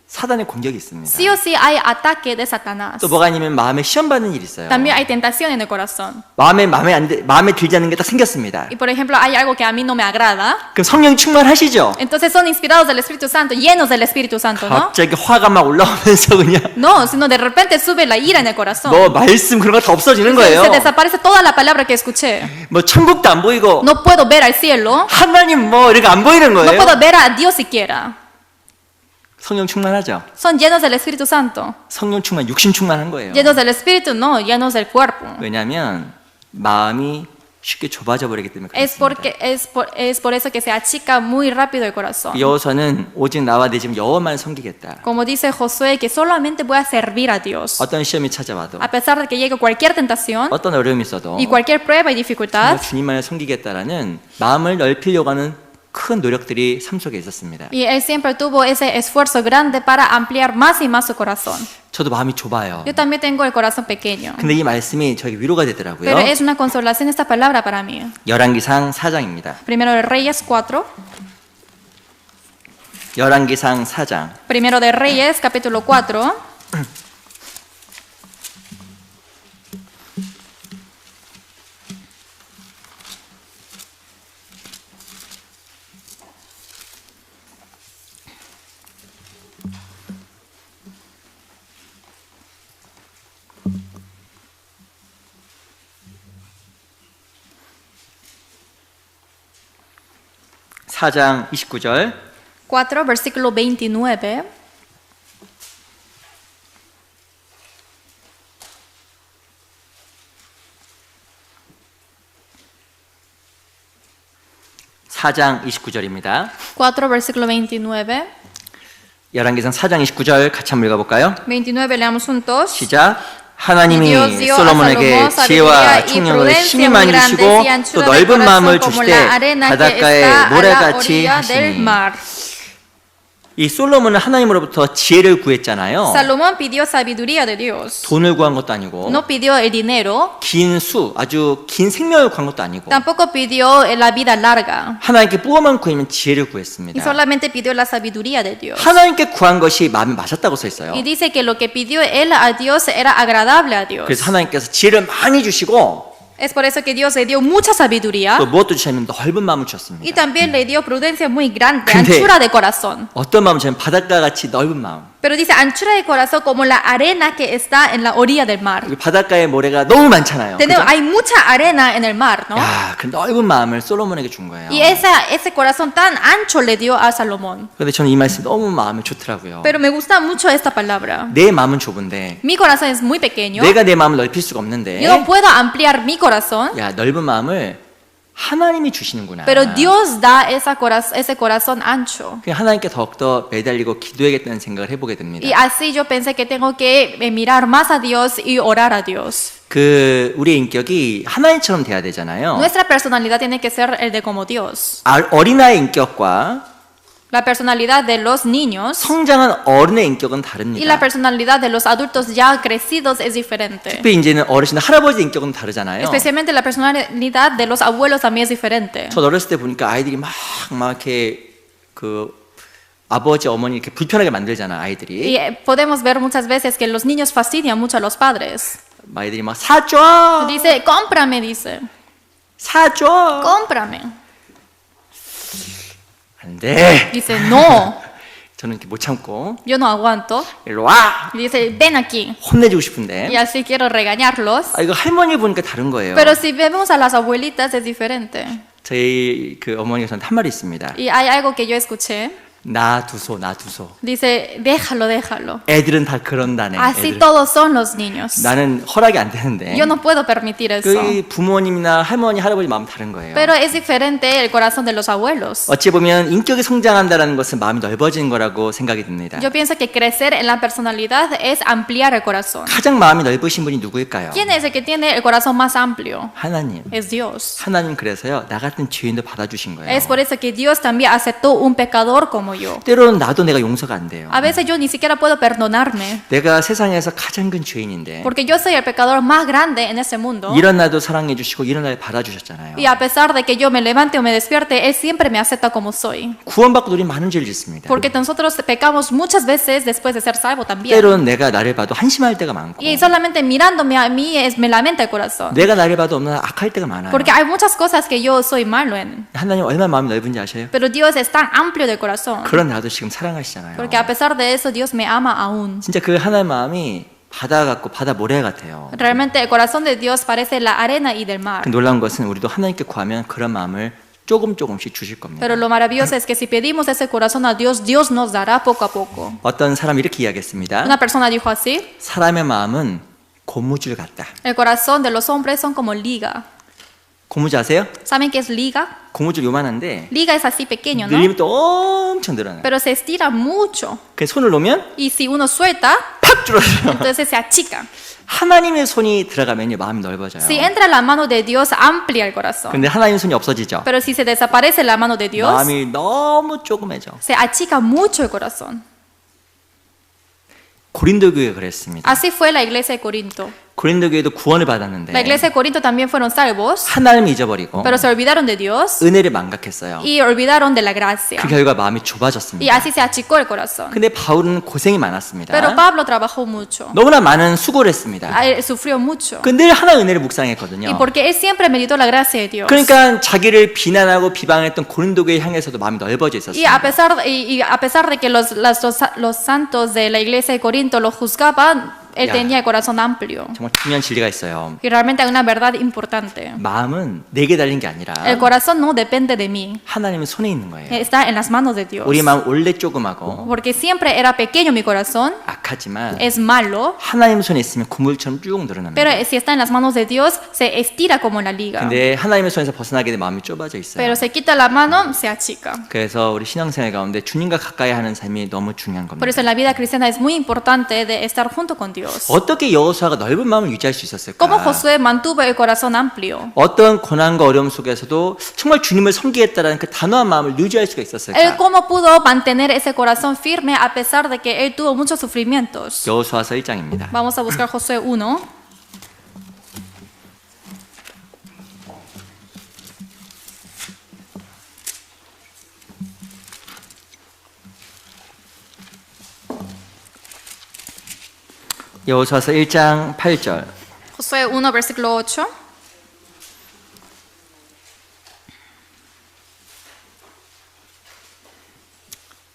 사단의 공격이 있습니다. Sí o sí hay ataque de Satanás. 또 뭐가 있냐면 마음에 시험받는 일이 있어요. También hay tentación en el corazón. 마음에 들지 않는 게 딱 생겼습니다. Y por ejemplo, hay algo que a mí no me agrada. 그럼 성령 충만하시죠? Entonces son inspirados del Espíritu Santo, llenos del Espíritu Santo, ¿no? 갑자기 화가 막 올라오면서 그냥 No, sino de repente sube la ira en el corazón. 뭐 말씀 그런 거 다 없어지는 거예요. Se desaparece toda la palabra que escuché. 뭐 천국도 안 보이고 No puedo ver al cielo. 하나님 뭐 이렇게 안 보이는 No 거예요. puedo ver a Dios siquiera. 성령 충만하죠? Son llenos del Espíritu Santo. 성령 충만, 육신 충만한 거예요. Llenos del Espíritu, no, llenos del cuerpo. 왜냐하면 마음이 쉽게 좁아져 버리기 때문에 Es 그렇습니다. es por eso que se achica muy rápido el corazón. 여호수아는 오직 나와 내 집 여호와만 섬기겠다. Como dice Josué, que solamente voy a servir a Dios. 어떤 시험이 찾아와도 A pesar de que llegue cualquier tentación 어떤 어려움이 있어도 y cualquier prueba y 정말 dificultad, 주님만을 섬기겠다라는 마음을 넓히려고 하는 큰 노력들이 삶 속에 있었습니다. y él siempre tuvo ese esfuerzo grande para ampliar más y más su corazón. 저도 마음이 좁아요. Yo también tengo el corazón pequeño, 근데 이 말씀이 저에게 위로가 되더라고요. pero es una consolación esta palabra para mí. 열왕기상 4장입니다. Primero de Reyes 4, 열왕기상 4장. Primero de Reyes capítulo 4. 사장 29절 4, versículo 29. 사장 29절입니다. 4, versículo 29. 열왕기상 4장 29절 같이 한번 읽어볼까요? 29 leamos juntos. 시작. 하나님이 Dios dio a 솔로몬에게 Salomón 지혜와 sabiduría y 총명을 prudencia 심히 muy 많이 grandes 주시고 y 또 anchura de 넓은 마음을 corazón como 주시되 la arena que 바닷가에 está a la 모래같이 orilla del 하시니. mar. 이 솔로몬은 하나님으로부터 지혜를 구했잖아요. Salomón pidió sabiduría de Dios. 돈을 구한 것도 아니고 No pidió el dinero, 긴 수, 아주 긴 생명을 구한 것도 아니고 tampoco pidió la vida larga. 하나님께 뿌어만 구하면 지혜를 Y 구했습니다. solamente pidió la sabiduría de Dios. 하나님께 구한 것이 마음에 맞았다고 써 있어요. Y dice que lo que pidió él a Dios era agradable a Dios. 그래서 하나님께서 지혜를 많이 주시고 Es por eso que Dios le dio mucha sabiduría 또 무엇도 주시냐면 넓은 마음을 y 주셨습니다. también le dio prudencia muy grande, 근데- anchura de corazón. 어떤 마음을 주냐면 바닷가 같이 넓은 마음. Pero dice anchura de corazón como la arena que está en la orilla del mar. 여기 바닷가에 모래가 너무 많잖아요. Tenemos, 그죠? hay mucha arena en el mar, ¿no? 야, 그 넓은 마음을 솔로몬에게 준 거예요. Y ese corazón tan ancho le dio a Salomón. 근데 저는 이 말씀 너무 마음이 좋더라고요. Pero me gusta mucho esta palabra. 내 마음은 좁은데 Mi corazón es muy pequeño. 내가 내 마음을 넓힐 수가 없는데 Yo no puedo ampliar mi corazón, 야, 넓은 마음을 하나님이 주시는구나. pero Dios da ese corazón ancho. 그냥 하나님께 더욱더 매달리고 기도해야겠다는 생각을 해보게 됩니다. Y así yo pensé que tengo que mirar más a Dios y orar a Dios. 그 우리의 인격이 하나님처럼 돼야 되잖아요. Nuestra personalidad tiene que ser el de como Dios. 어린아이의 인격과 La personalidad de los niños 성장한 어른의 인격은 y la 다릅니다. personalidad de los adultos ya crecidos es diferente. 특히 이제는 어르신 할아버지 인격은 다르잖아요. Especialmente la personalidad de los abuelos también es diferente. 저 어렸을 때 보니까 아이들이 막 이렇게 그 아버지 어머니 이렇게 불편하게 만들잖아 아이들이. Y podemos ver muchas veces que los niños fastidian mucho a los padres. 아이들이 막 사줘, Dice, cómprame, dice, 사줘. cómprame. 안 돼. Dice, no, 저는 이렇게 못 참고 yo no aguanto. 일로 와. Y dice, ven aquí. 혼내주고 싶은데. Y así quiero regañarlos. 이거 할머니 보니까 다른 거예요. Pero si vemos a las abuelitas es diferente. 저희 그 어머니가 저한테 한 말이 있습니다. Y hay algo que yo escuché. 놔두소. Dice, déjalo, déjalo. 애들은 다 그런다네. Así 애들. todos son los niños. 나는 허락이 안 되는데. Yo no puedo permitir eso. 그 부모님이나 할머니, 할아버지 마음 다른 거예요. Pero es diferente el corazón de los abuelos. 어찌 보면 인격이 성장한다는 것은 마음이 넓어지는 거라고 생각이 듭니다. Yo pienso que crecer en la personalidad es ampliar el corazón. 가장 마음이 넓으신 분이 누구일까요? ¿Quién es el que tiene el corazón más amplio? 하나님. Es Dios. 하나님 그래서요 나 같은 죄인도 받아주신 거예요. Es por eso que Dios también aceptó un pecador como yo. 때로는 나도 내가 용서가 안 돼요. A veces yo ni siquiera puedo perdonarme. 내가 세상에서 가장 큰 죄인인데 Porque yo soy el pecador más grande en este mundo. 이런 나도 사랑해 주시고 이런 날 받아주셨잖아요. Y a pesar de que yo me levante o me despierte, Él siempre me acepta como soy. 구원받고 우리 많은 죄를 짓습니다. Porque nosotros pecamos muchas veces después de ser salvo también. 때로는 내가 나를 봐도 한심할 때가 많고 Y solamente mirándome a mí me lamenta el corazón. 내가 나를 봐도 없나 악할 때가 많아요. Porque hay muchas cosas que yo soy malo en. 하나님 얼마나 마음이 넓은지 아셔요? Pero Dios es tan amplio del corazón. 그런 나도 지금 사랑하시잖아요. Porque a pesar de eso, Dios me ama aún. 진짜 그 하나님 마음이 바다 같고 바다 모래 같아요. Realmente el corazón de Dios parece la arena y del mar. 그 놀라운 것은 우리도 하나님께 구하면 그런 마음을 조금씩 주실 겁니다. Pero lo maravilloso es que si pedimos ese corazón a Dios, Dios nos dará poco a poco. 어떤 사람이 이렇게 이야기했습니다. Una persona dijo así, 사람의 마음은 고무줄 같다. el corazón de los hombres son como liga. 고무줄 아세요? ¿Saben qué es liga? 고무줄 요만한데 Liga es así pequeño, ¿no? 늘리면 또 엄청 늘어나요. Pero se estira mucho. 그 손을 놓으면 Y si uno suelta, 팍 줄어들어요. entonces se achica. 하나님의 손이 들어가면요 마음이 넓어져요. Si entra la mano de Dios, amplia el corazón. 근데 하나님의 손이 없어지죠. Pero si se desaparece la mano de Dios, 마음이 너무 조그매져. se achica mucho el corazón. 고린도 교회 그랬습니다. Así fue la iglesia de Corinto. 고린도 교회도 구원을 La 받았는데 iglesia de Corinto también fueron salvos, 하나님을 잊어버리고 pero se olvidaron de Dios 은혜를 망각했어요. y olvidaron de la gracia. 그 결과 마음이 Y 좁아졌습니다. así se achicó el corazón. 근데 바울은 고생이 많았습니다. Pero Pablo trabajó mucho. 너무나 많은 수고를 했습니다. Él sufrió mucho. 그 늘 하나 은혜를 Y 묵상했거든요. porque él siempre meditó la gracia de Dios. 그러니까 자기를 비난하고 비방했던 고린도 교회 향해서도 마음이 넓어져 Y a 있었습니다. pesar de que los santos de la iglesia de Corinto lo juzgaban, Él 야, tenía el corazón amplio. 정말 중요한 진리가 있어요. Y realmente hay una verdad importante. 마음은 내게 달린 게 아니라 El corazón no depende de mí. 하나님의 손에 있는 거예요. Está en las manos de Dios. 우리 마음 원래 조그마고 Porque siempre era pequeño mi corazón. 악하지만 Es malo. 하나님 손에 있으면 그물처럼 쭉 늘어납니다. Pero si está en las manos de Dios, se estira como la liga. 근데 하나님의 손에서 벗어나게 되면 마음이 좁아져 있어요. Pero se quita la mano, se achica. 그래서 우리 신앙생활 가운데 주님과 가까이 하는 삶이 너무 중요한 Por 겁니다. eso en la vida cristiana es muy importante de estar junto con Dios. 어떻게 여호수아가 넓은 마음을 유지할 수 있었을까? ¿Cómo Josué mantuvo el corazón amplio? 어떤 고난과 어려움 속에서도 정말 주님을 섬기겠다라는 그 단호한 마음을 유지할 수가 Él 있었을까? cómo pudo mantener ese corazón firme a pesar de que él tuvo muchos sufrimientos. 여호수아서 1장입니다. Vamos a buscar Josué 1. 여호수아서 1장 8절. Josué 1, versículo 8.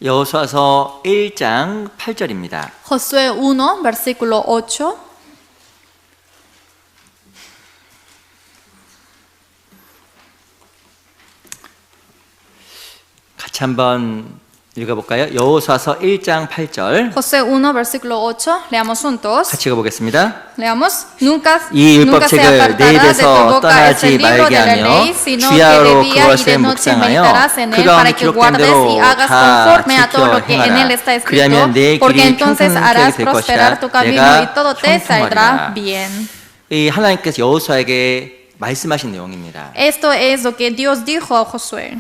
여호수아서 1장 8절입니다. Josué 1, versículo 8. 같이 한번 읽어볼까요? 여호수아서 1장 8절. Josué 1, versículo 8. Leamos juntos. 같이 읽어보겠습니다. Leamos. Nunca 이 se 율법책을 내 apartará de tu 입에서 boca este 떠나지 libro 말게 de la 하며 ley, sino que 주야로 de día y 그것을 de noche 묵상하여 meditarás en él 그 가운데 para que 기록된 guardes y 대로 hagas 다 conforme a todo 지켜 lo que en él está 행하라. escrito, 그리하면 내 porque 길이 entonces harás 평탄하게 될 prosperar 것이라. tu camino 내가 y todo te saldrá 형통하리라. bien. 이 하나님께서 여호수아에게 말씀하신 내용입니다. Esto es lo que Dios dijo a Josué.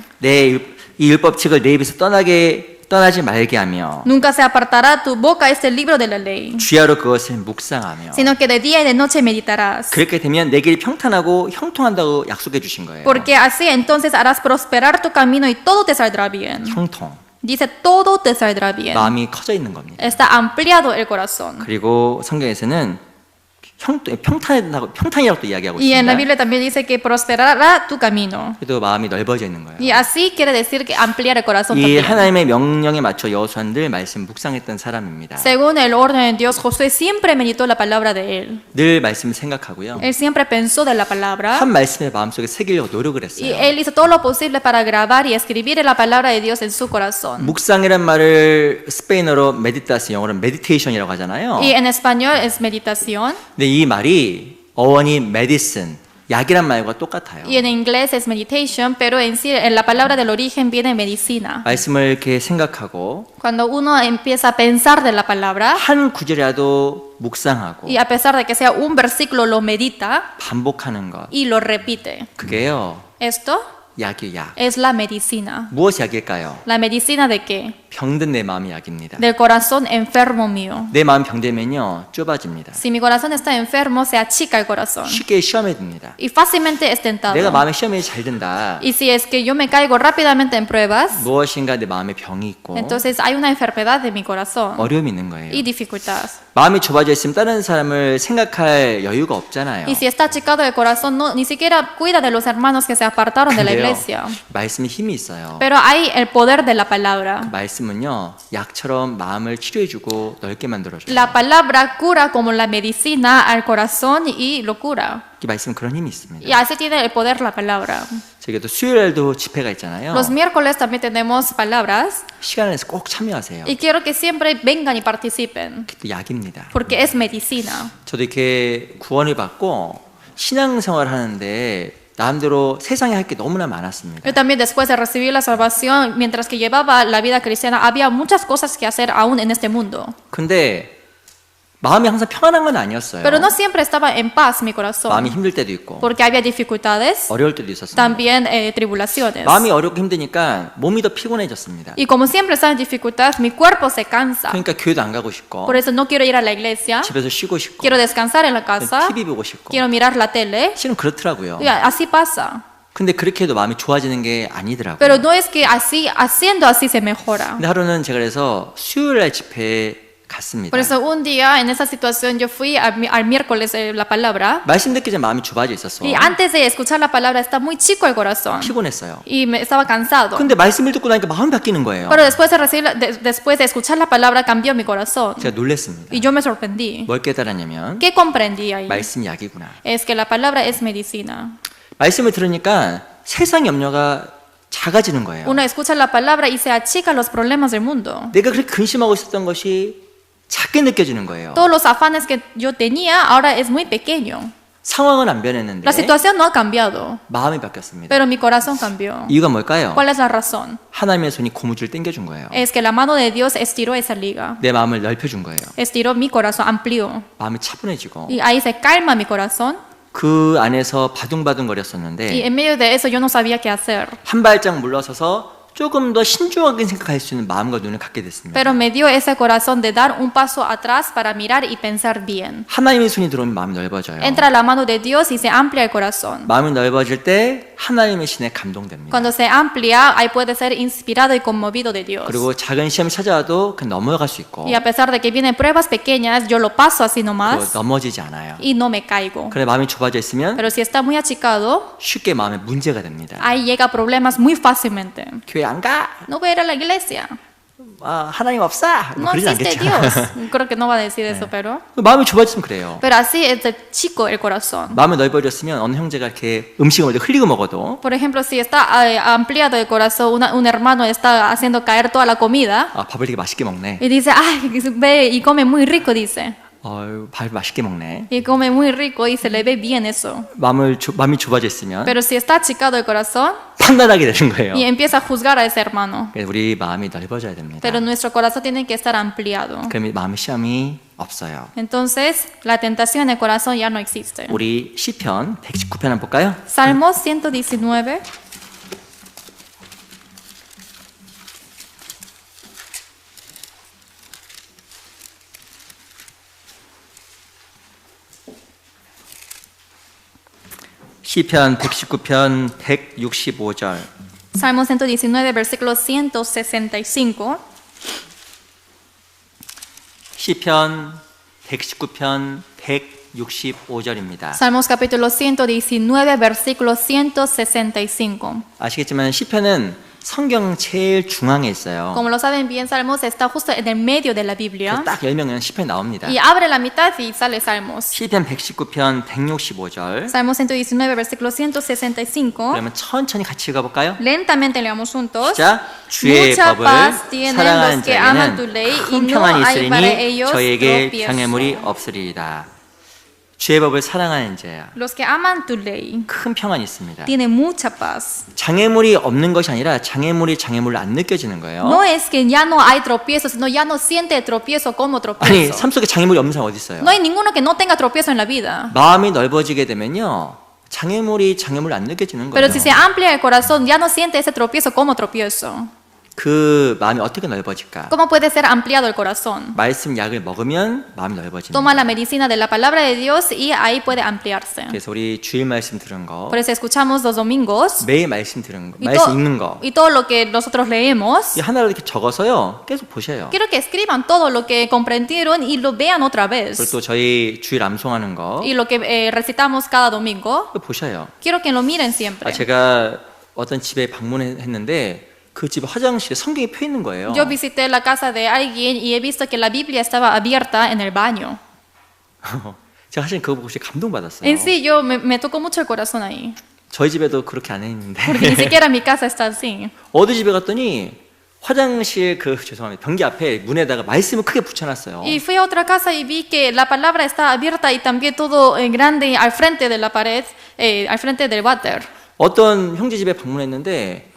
이 율법책을 내 입에서 떠나지 말게 하며 Nunca se apartará tu boca este libro de la ley, 주야로 그것을 묵상하며 sino que de día y de noche meditarás. 그렇게 되면 내 길이 평탄하고 형통한다고 약속해 주신 거예요. Porque así entonces harás prosperar tu camino y todo te saldrá bien. 형통. Dice, todo te saldrá bien. 마음이 커져 있는 겁니다. Está ampliado el corazón. 그리고 성경에서는 평탄이라고 또 이야기하고 Y en la 있습니다. Biblia también dice que prosperará tu camino. 그래도 마음이 넓어져 있는 거예요. Y así quiere decir que ampliar el corazón 이 también. 하나님의 명령에 맞춰 여호수아는 늘 말씀 묵상했던 사람입니다. Según el orden de Dios, Josué siempre meditó la palabra de él. 늘 말씀을 생각하고요. Él siempre pensó de la palabra. 한 말씀의 마음속에 새기려고 노력을 Y 했어요. él hizo todo lo posible para grabar y escribir la palabra de Dios en su corazón. 묵상이란 말을 스페인어로 메디타스, 영어로 메디테이션이라고 하잖아요. Y en español es meditación. 근데 이 말이 어원이 medicine, 약이란 말과 똑같아요. Y en inglés es meditation, pero en sí en la palabra del origen viene medicina. 말씀을 이렇게 생각하고 Cuando uno empieza a pensar de la palabra, 한 구절이라도 묵상하고 y a pesar de que sea un versículo, lo medita 반복하는 것. y lo repite. 그게요. Esto 약이에요, 약. es la medicina. 무엇이 약일까요? ¿La medicina de qué? 병든 내 마음이 약입니다. Del corazón enfermo mío. 내 마음 병되면요 좁아집니다. Si mi corazón está enfermo, se achica el corazón. 쉽게 시험에 듭니다. Y fácilmente es tentado. 내가 마음에 시험에 잘 든다. Y si es que yo me caigo rápidamente en pruebas, 무엇인가 내 마음에 병이 있고 entonces hay una enfermedad de mi corazón 어려움이 있는 거예요. y dificultad. 마음이 좁아져 있으면 다른 사람을 생각할 여유가 없잖아요. Y si está achicado el corazón, no, ni siquiera cuida de los hermanos que se apartaron de la 근데요, iglesia. 말씀에 힘이 있어요. Pero hay el poder de la palabra. 말씀은요 약처럼 마음을 치료해주고 넓게 만들어줘요. La palabra cura como la medicina al corazón y lo cura. 이 말씀은 그런 힘이 있습니다. Y así tiene el poder la palabra. 저희가 또 수요일날도 집회가 있잖아요. Los miércoles también tenemos palabras 시간을 내서 꼭 참여하세요. y quiero que siempre vengan y participen 그게 또 약입니다. porque es medicina. 저도 이렇게 구원을 받고 신앙생활 하는데 나름대로 세상에 할 게 너무나 많았습니다. Yo también después de recibir la salvación, mientras que llevaba la vida cristiana, había muchas cosas que hacer aún en este mundo. 근데 마음이 항상 평안한 건 아니었어요. Pero no siempre estaba en paz mi corazón, 마음이 힘들 때도 있고 porque había dificultades, 어려울 때도 있었습니다. también tribulaciones. 마음이 어렵고 힘드니까 몸이 더 피곤해졌습니다. Y como siempre está en dificultad, mi cuerpo se cansa. 그러니까 교회도 안 가고 싶고 Por eso no quiero ir a la iglesia, 집에서 쉬고 싶고 quiero descansar en la casa, TV 보고 싶고 quiero mirar la tele. 실은 그렇더라고요. Y así pasa. 근데 그렇게 해도 마음이 좋아지는 게 아니더라고요. Pero no es que así, haciendo así se mejora. 근데 하루는 제가 그래서 수요일날 집회에 갔습니다. Por eso un día en esa situación yo fui al miércoles la palabra 말씀 듣기 전 마음이 좁아져 있었어. y antes de escuchar la palabra está muy chico el corazón 피곤했어요. y estaba cansado. 근데 말씀을 듣고 나니까 마음이 바뀌는 거예요. Pero después de escuchar la palabra cambió mi corazón 제가 놀랐습니다. y yo me sorprendí. 뭘 깨달았냐면 ¿Qué comprendí ahí? 말씀이 약이구나. Es que la palabra es medicina. 말씀을 들으니까 세상 염려가 작아지는 거예요. Uno escucha la palabra y se achica los problemas del mundo. 내가 그렇게 근심하고 있었던 것이 작게 느껴지는 거예요. Todos los afanes que yo tenía ahora es muy pequeño. 상황은 안 변했는데 La situación no ha cambiado, 마음이 바뀌었습니다. pero mi corazón cambió. 이유가 뭘까요? ¿Cuál es la razón? 하나님의 손이 고무줄 당겨준 거예요. Es que la mano de Dios estiró esa liga, 내 마음을 넓혀준 거예요. estiró mi corazón, amplió. 마음이 차분해지고 Y ahí se calma mi corazón. 그 안에서 바둥바둥 Y 거렸었는데 en medio de eso yo no sabía qué hacer. 한 발짝 물러서서 조금 더 신중하게 생각할 수 있는 마음과 눈을 갖게 됐습니다. Pero me dio ese corazón de dar un paso atrás para mirar y pensar bien. 하나님의 손이 들어오면 마음이 넓어져요. Entra la mano de Dios y se amplia el corazón. 마음이 넓어질 때 하나님의 신에 감동됩니다. Cuando se amplia, ahí puede ser inspirado y conmovido de Dios. 그리고 작은 시험이 찾아와도 그냥 넘어갈 수 있고 Y a pesar de que vienen pruebas pequeñas, yo lo paso así 또 nomás 넘어지지 않아요. y no me caigo. 그래 마음이 좁아져 있으면 Pero si está muy achicado, 쉽게 마음에 문제가 됩니다. ahí llega problemas muy fácilmente. 교회 안 가? No voy a ir a la iglesia. 아, 하나님 없어? 뭐 No 그러지 existe 않겠죠. Dios. Creo que no va a decir eso, pero. 마음이 좁아지면 그래요. Pero así es de chico el corazón. 마음이 넓어졌으면 어느 형제가 이렇게 음식을 먼저 흘리고 먹어도 Por ejemplo, si está ampliado el corazón, un hermano está haciendo caer toda la comida 아, 밥을 되게 맛있게 먹네. y dice, ay, ve y come muy rico, dice. 밥 맛있게 먹네. Y come muy rico y se le ve bien eso. 마음이 좁아져 있으면 Pero si está achicado el corazón 판단하게 되는 거예요. y empieza a juzgar a ese hermano. 그래서 우리 마음이 넓어져야 됩니다. Pero nuestro corazón tiene que estar ampliado. 그러면 마음의 시험이 없어요. Entonces, la tentación en el corazón ya no existe. 우리 시편 119편 한번 볼까요? Salmos 119. 시편 119편 165절. Salmo 119, versículo 165. 시편 119편 165절입니다. Salmos capítulo 119, versículo 165. 아시겠지만 시편은 성경 제일 중앙에 있어요. Como lo saben bien, Salmos está justo en el medio de la Biblia. 딱 열면 시편이 나옵니다. Y abre la mitad y sale Salmos. 시편 119편 165절. Salmo 119, versículo 165. 그러면 천천히 같이 읽어볼까요? Lentamente leamos juntos. 자, 주의 Mucha 법을 paz tienen 사랑하는 los que aman tu 자에게는 ley y 큰 no 평안이 hay para 있으리니 ellos 저에게 tropiezo. 장애물이 없으리이다. 주의 법을 사랑하는 자야. Los que aman tu ley 큰 평안이 있습니다. tienen mucha paz. 장애물이 없는 것이 아니라 장애물이 장애물로 안 느껴지는 거예요. No es que ya no hay tropiezo, sino ya no siente el tropiezo como 아니, tropiezo. 삶 속에 장애물이 없는 사람 어디 있어요? No hay ninguno que no tenga tropiezo en la vida. 마음이 넓어지게 되면요. 장애물이 장애물로 안 느껴지는 거예요. Pero si se amplia el corazón, ya no siente ese tropiezo como tropiezo. 그 마음이 어떻게 넓어질까? ¿Cómo puede ser ampliado el corazón? 말씀 약을 먹으면 마음이 넓어집니다. Toma la medicina de la palabra de Dios y ahí puede ampliarse. 그래서 우리 주일 말씀 들은 거, Por eso escuchamos los domingos 매일 말씀 들은 거, y, 말씀 읽는 거, y todo lo que nosotros leemos. 이 하나로 이렇게 적어서요. 계속 보셔요. Quiero que escriban todo lo que comprendieron y lo vean otra 그리고 vez. 또 저희 주일 암송하는 거 Y lo que recitamos cada domingo, 보셔요. quiero que lo miren siempre. 제가 어떤 집에 방문했는데 그 집 화장실에 성경이 펴 있는 거예요. Yo visité la casa de alguien y he visto que la Biblia estaba abierta en el baño. 제가 사실 그거 보고 진짜 감동받았어요. En sí, me tocó mucho el corazón ahí. 저희 집에도 그렇게 안 했는데 Porque ni siquiera mi casa está así. 어디 집에 갔더니 화장실 죄송합니다. 변기 앞에 문에다가 말씀을 크게 붙여놨어요. Y fui a otra casa y vi que la palabra está abierta y también todo grande al frente de la pared, al frente del váter. 어떤 형제 집에 방문했는데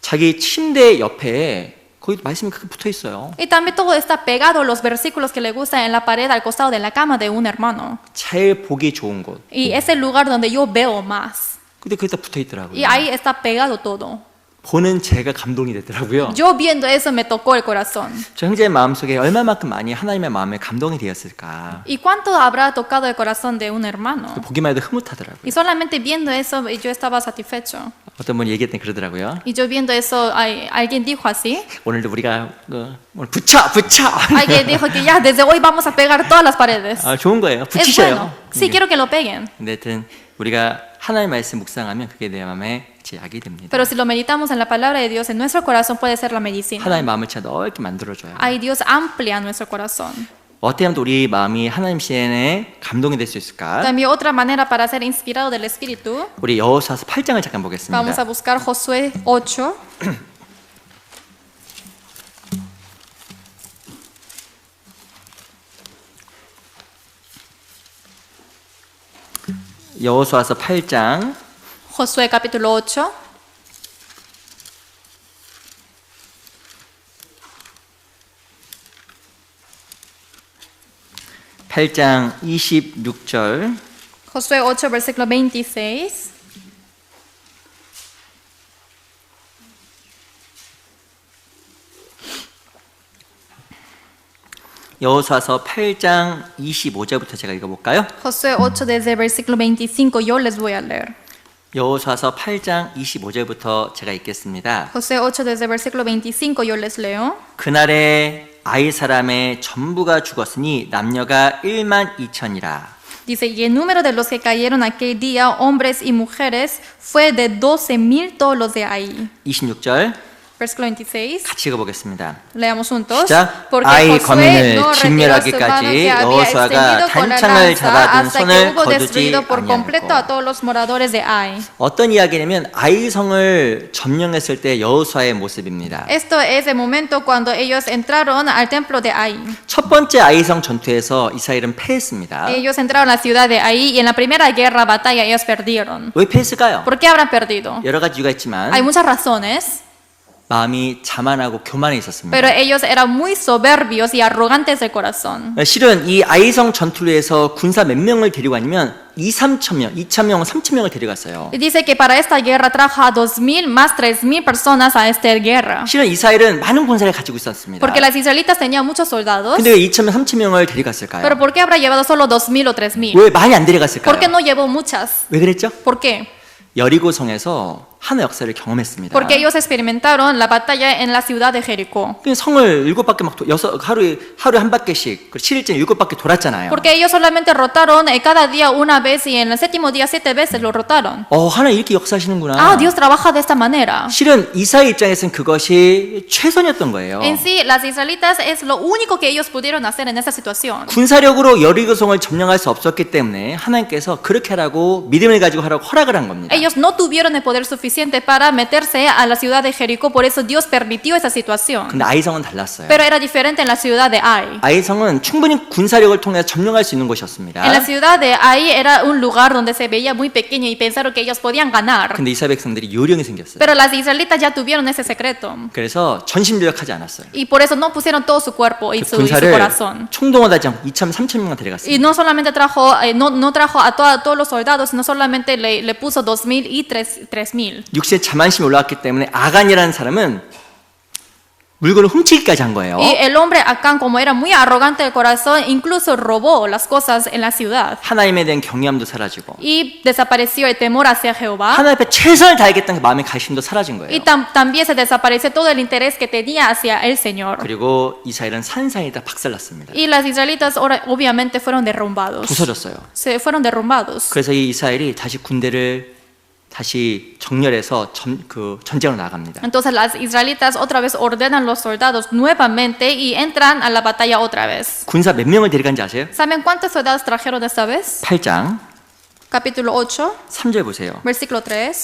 자기 침대 옆에 거기 말씀이 크게 붙어 있어요. Y también todo está pegado, los versículos que le gustan en la pared al costado de la cama de un hermano. 제일 보기 좋은 곳. Y es el lugar donde yo veo más. 근데 거기다 붙어 있더라고요. Y ahí está pegado todo. 보는 제가 감동이 되더라고요. Yo viendo eso me tocó el corazón. 저 형제의 마음속에 얼마만큼 많이 하나님의 마음에 감동이 되었을까. ¿Y cuánto habrá tocado el corazón de un hermano? 보기만 해도 흐뭇하더라고요. Y solamente viendo eso yo estaba satisfecho. 어떤 분이 얘기했더니 그러더라고요. Y yo viendo eso, alguien dijo así. 오늘도 우리가 오늘 붙여! Alguien dijo que ya desde hoy vamos a pegar todas las paredes. 아, 좋은 거예요. Es 붙이셔요. bueno. Sí, quiero que lo peguen. 근데 하여튼 우리가 하나님의 말씀 묵상하면 그게 내 마음에 약이 됩니다. Pero si lo meditamos en la palabra de Dios, en nuestro corazón puede ser la medicina. 하나님의 마음을 진짜 넓게 만들어줘요. Ahí Dios amplía nuestro corazón. 어떻게 하면 또 우리 마음이 하나님 시간에 감동이 될 수 있을까? También otra manera para ser inspirado del Espíritu, 우리 여호수아서 8장을 잠깐 보겠습니다. vamos a buscar Josué 8. 여호수아서 8장 Josué capítulo 8. 팔장 26절 Josué 8, versículo 26. 여호수아서 8장 25절부터 제가 읽어볼까요? Josué 8 desde el versículo 25 yo les voy a leer. 여호수아서 8장 25절부터 제가 읽겠습니다. Josué 8 desde el versículo 25 yo les leo. 그날에 아이 사람의 전부가 죽었으니 남녀가 1만 2천이라. Dice, y el número de los que cayeron aquel día, hombres y mujeres, fue de 12,000 todos los de ahí. 26절 Versículo 26. 같이 읽어보겠습니다. Leamos juntos. 시작. Porque 아이 Josué 거민을 no retiró su mano 진멸하기까지 que había 여호수아가 extendido con la 단창을 lanza 잡아둔 hasta que 손을 hubo 거두지 destruido por completo a 아니하였고. todos los moradores de Ai. 어떤 이야기냐면 아이 성을 점령했을 때 여호수아의 모습입니다. Esto es el momento cuando ellos entraron al templo de Ai. 첫 번째 아이성 전투에서 이스라엘은 패했습니다. Ellos entraron a la ciudad de Ai y en la primera guerra, batalla, ellos perdieron. 왜 패했을까요? ¿Por qué habrán perdido? 여러 가지 이유가 있지만 Hay muchas razones, 마음이 자만하고 교만해 있었습니다. pero ellos eran muy soberbios y arrogantes de corazón. 실은 이 아이성 전투를 위해서 군사 몇 명을 데리고 아니면 3천 명, 2천 명, 3천 명을 데려갔어요. Y dice que para esta guerra trajo a 2,000 más 3,000 personas a esta guerra. 실은 이스라엘은 많은 군사를 가지고 있었습니다. Porque las israelitas tenían muchos soldados. 근데 왜 2천 명, 3천 명을 데려갔을까요? Pero ¿por qué habrá llevado solo 2,000 o 3,000? 왜 많이 안 데려갔을까요? ¿Por qué no llevó muchas? 왜 그랬죠? ¿Por qué? 여리고성에서 하나의 역사를 경험했습니다. Porque ellos experimentaron la batalla en la ciudad de Jericó. 성을 7바퀴 막 하루에 한 바퀴씩 7일째 7바퀴 돌았잖아요. Porque ellos solamente rotaron cada día una vez y en el séptimo día 7 veces lo rotaron. 하나님 이렇게 역사하시는구나. Ah, Dios trabaja de esta manera. 실은 이스라엘 입장에서는 그것이 최선이었던 거예요. En sí, las israelitas es lo único que ellos pudieron hacer en esta situación. 군사력으로 여리고성을 점령할 수 없었기 때문에 하나님께서 그렇게 하라고 믿음을 가지고 하라고 허락을 한 겁니다. Ellos no tuvieron el poder suficiente para meterse a la ciudad de Jericó, por eso Dios permitió esa situación. 근데 아이성은 달랐어요. Pero era diferente en la ciudad de Ai. 아이성은 충분히 군사력을 통해서 점령할 수 있는 곳이었습니다. En la ciudad de Ai era un lugar donde se veía muy pequeño y pensaron que ellos podían ganar. 근데 이스라엘 백성들이 요령이 생겼어요. Pero las israelitas ya tuvieron ese secreto. 그래서 전심전력하지 않았어요. Y por eso no pusieron todo su cuerpo y su 군사를 corazón. 총동원하지 않고 2천, 3천 명만 데려갔어요. Y no solamente trajo, no trajo a todos los soldados, sino solamente le puso 2,000 y 3,000. 육신의 자만심이 올라왔기 때문에 아간이라는 사람은 물건을 훔치기까지 한 거예요. Y el hombre Acán, como era muy arrogante de corazón, incluso robó las cosas en la ciudad. 하나님에 대한 경외함도 사라지고 Y desapareció el temor hacia Jehová. 하나님 앞에 최선을 다하겠다는 그 마음의 가심도 사라진 거예요. Y también se desapareció todo el interés que tenía hacia el Señor. 그리고 이스라엘은 산산이 다 박살났습니다. Y las israelitas obviamente fueron derrumbados. 부서졌어요. Se fueron derrumbados. 그래서 이 이스라엘이 다시 군대를 다시 정렬해서 전쟁으로 나갑니다. Entonces las israelitas otra vez ordenan los soldados nuevamente y entran a la batalla otra vez. 군사 몇 명을 데려간지 아세요? ¿Saben cuántos soldados trajeron esta vez? 8장 Capítulo 8, 3절 보세요. versículo 3.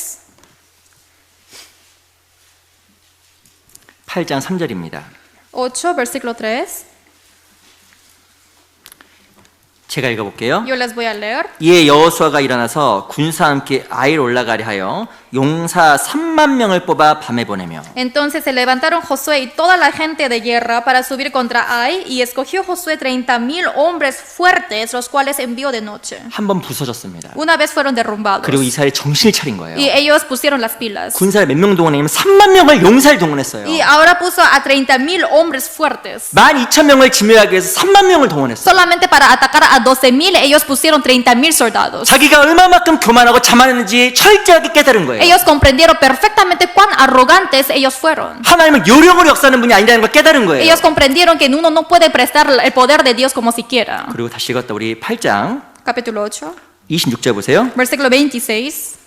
8장 3절입니다. 8, versículo 3. 제가 읽어볼게요. Yo les voy a leer. 이에 여호수아가 일어나서 군사와 함께 아이를 올라가려 하여 용사 3만 명을 뽑아 밤에 보내며 Entonces se levantaron Josué y toda la gente de guerra para subir contra Ai, y escogió Josué 30,000 hombres fuertes, los cuales envió de noche. 한 번 부서졌습니다. Una vez fueron derrumbados. 그리고 이스라엘 정신을 차린 거예요. Y ellos pusieron las pilas. 군사를 몇 명 동원하냐면 3만 명을 용사를 동원했어요. Y ahora puso a 30,000 hombres fuertes. 12,000명을 진멸하기 위해서 3만 명을 동원했어요. Solamente para atacar a 12,000, ellos pusieron 30,000 soldados. 자기가 얼마만큼 교만하고 자만했는지 철저하게 깨달은 거예요. Ellos comprendieron perfectamente cuán arrogantes ellos fueron. 하나님은 요령으로 역사하는 분이 아니라는 걸 깨달은 거예요. Ellos comprendieron que uno no puede prestar el poder de Dios como siquiera. 그리고 다시 읽었다 우리 8장 Capítulo 8, 26절 보세요. versículo 26.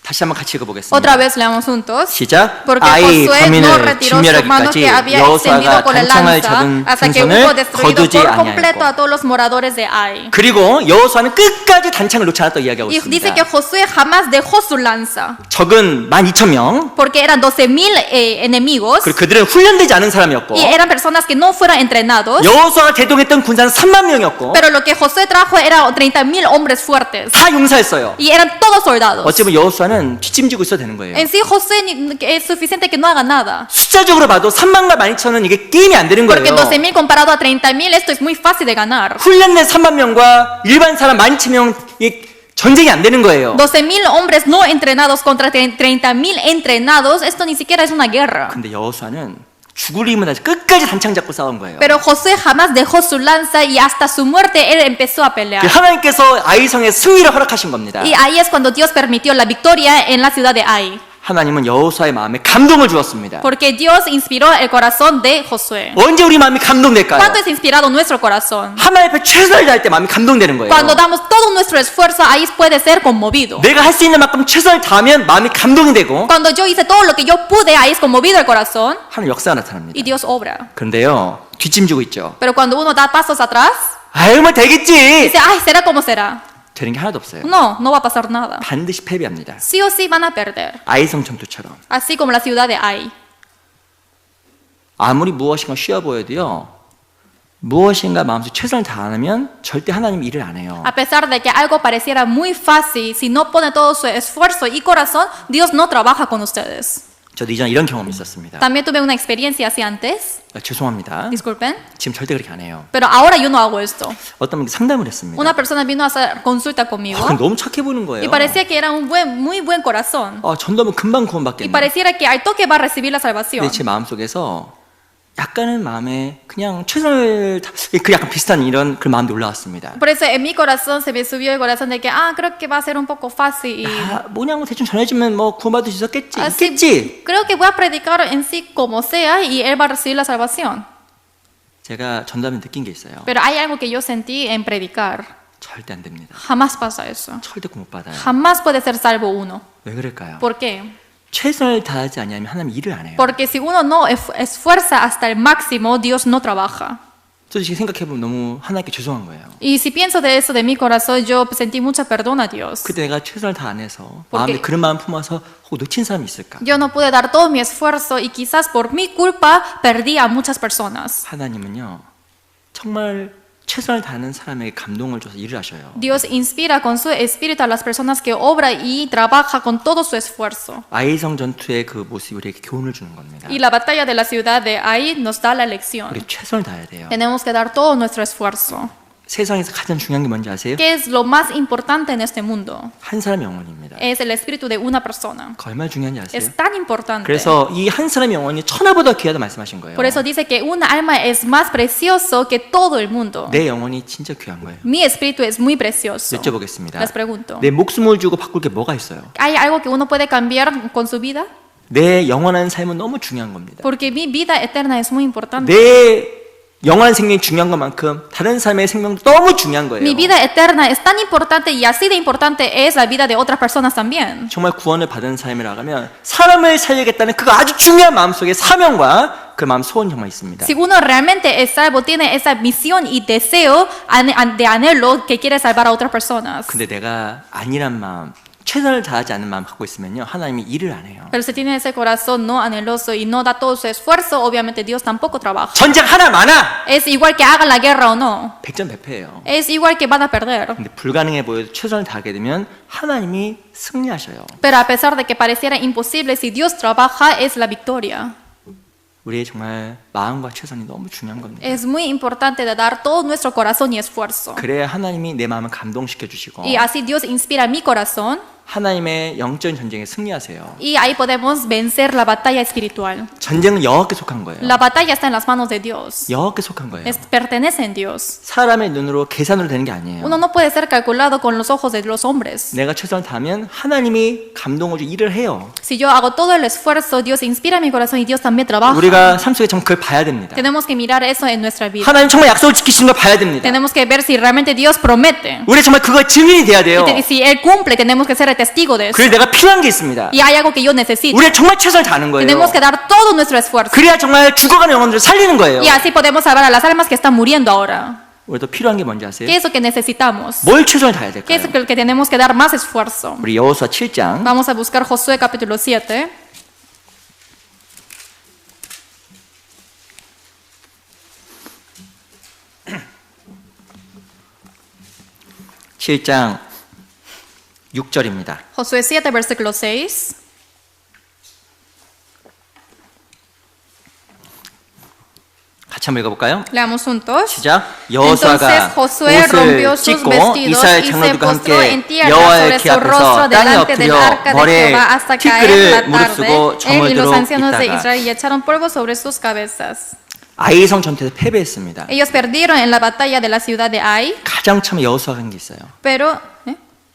다시 한번 같이 읽어보겠습니다. Otra vez leamos juntos. 시작. Porque 아이 Josué no 거민을 retiró su mano 진멸하기까지 que había extendido 여호수아가 con la 단창을 lanza 잡은 hasta que hubo 풍선을 destruido 거두지 por completo a 아니하였고 todos los moradores de Ai. 그리고 여호수아는 끝까지 단창을 놓지 않았다고 이야기하고 Y dice que 있습니다. Josué jamás dejó su lanza, 적은 12,000명 porque eran 12,000 enemigos 그리고 그들은 훈련되지 않은 사람이었고 y eran personas que no fueron entrenados. 여호수아가 대동했던 군사는 3만 명이었고 Pero lo que Josué trajo era 30,000 hombres fuertes 다 용사였어요. y eran todos soldados. 어찌 보면 여호수아는 뒷짐지고 있어도 되는 거예요. En sí, Josué es suficiente que no haga nada. 숫자적으로 봐도 3만과 12,000은 이게 게임이 안 되는 Porque 거예요. 12,000 comparado a 30,000, esto es muy fácil de ganar. 훈련된 3만 명과 일반 사람 12,000명 이게 전쟁이 안 되는 거예요. 12,000 hombres no entrenados contra 30,000 entrenados, esto ni siquiera es una guerra. 근데 여호수아는 죽을 힘은 아주 끝까지 단창 잡고 싸운 거예요. Pero Josué jamás dejó su lanza y hasta su muerte él empezó a pelear. 하나님께서 아이성의 승리를 허락하신 겁니다. Y ahí es cuando Dios permitió la victoria en la ciudad de Ai. 하나님은 여호수아의 마음에 감동을 주었습니다. Porque Dios inspiró el corazón de Josué. 언제 우리 마음이 감동될까요? ¿Cuándo es inspirado nuestro corazón? 하나님 앞에 최선을 다할 때 마음이 감동되는 거예요. Cuando damos todo nuestro esfuerzo, ahí puede ser conmovido. 내가 할 수 있는 만큼 최선을 다하면 마음이 감동이 되고 Cuando yo hice todo lo que yo pude, ahí es conmovido el corazón 하나님 역사가 나타납니다. y Dios obra. 그런데요 뒷짐지고 있죠. Pero cuando uno da pasos atrás, 아유 뭐 되겠지. dice, ay, será como será. 되는 게 하나도 없어요. No, no va a pasar nada. 반드시 패배합니다. Sí o sí van a perder. 아이성 전투처럼 Así como la ciudad de Ai. 아무리 무엇인가 쉬워 보여도요 무엇인가 마음속에 최선을 다하면 절대 하나님 일을 안 해요. A pesar de que algo pareciera muy fácil, si no pone todo su esfuerzo y corazón, Dios no trabaja con ustedes. 저도 이전에 이런 경험이 있었습니다. También tuve una experiencia así antes. 죄송합니다. Disculpen. 지금 절대 그렇게 안 해요. Pero ahora yo no hago esto. 어떤 분이 상담을 했습니다. Una persona vino a hacer consulta conmigo 너무 착해 보이는 거예요. y parecía que era un muy buen corazón. 전도하면 금방 Y 구원받겠네. pareciera que al toque va a recibir la salvación. 근데 제 마음속에서 약간은 마음에 그냥 최선을 그 약간 비슷한 이런 그런 마음이 올라왔습니다. Por eso en mi corazón se me subió el corazón de que, creo que va a ser un poco fácil. Y 뭐냐 뭐 대충 전해주면 뭐 구원받을 수 있었겠지. así, 있겠지. creo que voy a predicar en sí como sea y él va a recibir la salvación. 제가 전도하면 느낀 게 있어요. Pero hay algo que yo sentí en predicar. 절대 안 됩니다. Jamás pasa eso. 절대 구원 못 받아요. Jamás puede ser salvo uno. 왜 그럴까요? ¿Por qué? 최선을 다하지 않으면 하나님 일을 안 해요. Porque si uno no esfuerza hasta el máximo, Dios no trabaja. 솔직히 생각해보면 너무 하나님께 죄송한 거예요. Y si pienso de eso de mi corazón, yo sentí mucha perdón a Dios. 그때 내가 최선을 다 안 해서 Porque- 마음에 그런 마음 품어서 혹 놓친 사람이 있을까? Yo no pude dar todo mi esfuerzo y quizás por mi culpa perdí a muchas personas. 하나님은요 정말 최선을 다하는 사람에게 감동을 줘서 일을 하셔요. Dios inspira con su espíritu a las personas que obra y trabaja con todo su esfuerzo. 아이성 전투의 그 모습이 우리에게 교훈을 주는 겁니다. Y la batalla de la ciudad de Ai nos da la lección. 우리 최선을 다해야 돼요. Tenemos que dar todo nuestro esfuerzo. 세상에서 가장 중요한 게 뭔지 아세요? ¿Qué es lo más importante en este mundo? 한 사람의 영혼입니다. Es el espíritu de una persona. 그 얼마나 중요한지 아세요? Es tan importante. 그래서 이 한 사람의 영혼이 천하보다 귀하다 말씀하신 거예요. Por eso dice que un alma es más precioso que todo el mundo. 내 영혼이 진짜 귀한 거예요. Mi espíritu es muy precioso. 여쭤보겠습니다. Les pregunto. 내 목숨을 주고 바꿀 게 뭐가 있어요? ¿Hay algo que uno puede cambiar con su vida? 내 영원한 삶은 너무 중요한 겁니다. Porque mi vida eterna es muy importante. 내 영원한 생명이 중요한 것만큼 다른 삶의 생명도 너무 중요한 거예요. Mi vida eterna es tan importante y así de importante es la vida de otras personas también. 정말 구원을 받은 삶을 나가면 사람을 살리겠다는 그 아주 중요한 마음속에 사명과 그 마음 소원 정말 있습니다. Si uno realmente es salvo, tiene esa misión y deseo de anhelo que quiere salvar a otras personas. 근데 내가 아니란 마음, 최선을 다하지 않는 마음 갖고 있으면요, 하나님이 일을 안 해요. Pero si tiene ese corazón no anheloso y no da todo su esfuerzo, obviamente Dios tampoco trabaja. 전쟁 하나 많아. Es igual que hagan la guerra o no. 백전백패예요. Es igual que van a perder. 근데 불가능해 보여도 최선을 다하게 되면 하나님이 승리하셔요. Pero a pesar de que pareciera imposible, si Dios trabaja, es la victoria. 우리의 정말 마음과 최선이 너무 중요한 겁니다. Es muy importante de dar todo nuestro corazón y esfuerzo. 그래야 하나님이 내 마음을 감동시켜 주시고 Y así Dios inspira mi corazón 하나님의 영적인 전쟁에 승리하세요. y ahí podemos vencer la batalla espiritual. 전쟁은 여호와께 속한 거예요. La batalla está en las manos de Dios. 여호와께 속한 거예요. Pertenece en Dios. 사람의 눈으로 계산으로 되는 게 아니에요. Uno no puede ser calculado con los ojos de los hombres. 내가 최선을 다하면 하나님이 감동을 주고 일을 해요. Si yo hago todo el esfuerzo, Dios inspira mi corazón y Dios también trabaja. 우리가 삶 속에 정말 그걸 봐야 됩니다. Tenemos que mirar eso en nuestra vida. 하나님 정말 약속을 지키시는 걸 봐야 됩니다. Tenemos que ver si realmente Dios promete. 우리 정말 그거 증인이 돼야 돼요. Y si Él cumple, tenemos que ser el testigo de eso. 그래서 내가 필요한 게 있습니다. Y hay algo que yo necesito. 우리가 정말 최선을 다하는 거예요. Tenemos que dar todo nuestro esfuerzo. 그래야 정말 죽어가는 영혼들을 살리는 거예요. Y así podemos salvar a las almas que están muriendo ahora. 우리도 필요한 게 뭔지 아세요? ¿Qué es lo que necesitamos? 뭘 최선을 다해야 ¿Qué es 될까요? lo que tenemos que dar más esfuerzo? 우리 여호수아 7장 Vamos a buscar Josué capítulo 7. 칠장 6절입니다. Josué 7, versículo 6. 같이 한번 읽어볼까요? Leamos juntos. 시작. Entonces 여호수아가 Josué rompió 옷을 sus 찢고 vestidos 이스라엘 y se 장로들과 postró 함께 en tierra 여호와의 sobre 키 su rostro 앞에서 땅에 delante del 엎드려 arca de 머리에 Jehová hasta caer 티끌을 la 무릅쓰고 tarde. Él y los 저물도록 ancianos de 있다가 Israel y echaron polvo sobre sus cabezas. 아이성 전투에서 패배했습니다. Ellos perdieron en la batalla de la ciudad de Ai, 가장 처음에 여호수아가 한 게 있어요. pero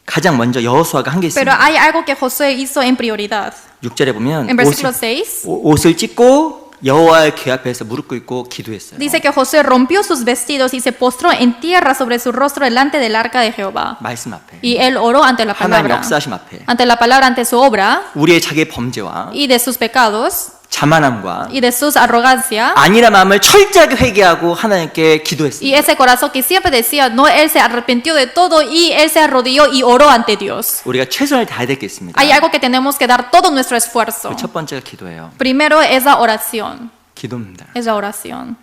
가장 먼저 여호수아가 한 게 Pero 있습니다. hay algo que Josué hizo en prioridad. 6절에 보면 En versículo 6 옷을 찢고 여호와의 궤 앞에서 무릎 꿇고 기도했어요. dice que Josué rompió sus vestidos y se postró en tierra sobre su rostro delante del arca de Jehová. 말씀 앞에 Y él oró ante la 하나님 palabra, 역사하심 앞에 ante la palabra, ante su obra 우리의 자기의 범죄와 y de sus pecados 자만함과 y de sus arrogancia. 아니라 마음을 철저하게 회개하고 하나님께 기도했습니다. Y ese corazón que siempre decía, no, él se arrepintió de todo y él se arrodilló y oró ante Dios. 우리가 최선을 다해야 될 게 있습니다. Hay algo que tenemos que dar todo nuestro esfuerzo. 첫 번째가 기도예요. Primero es la oración. 기도입니다. Es la oración.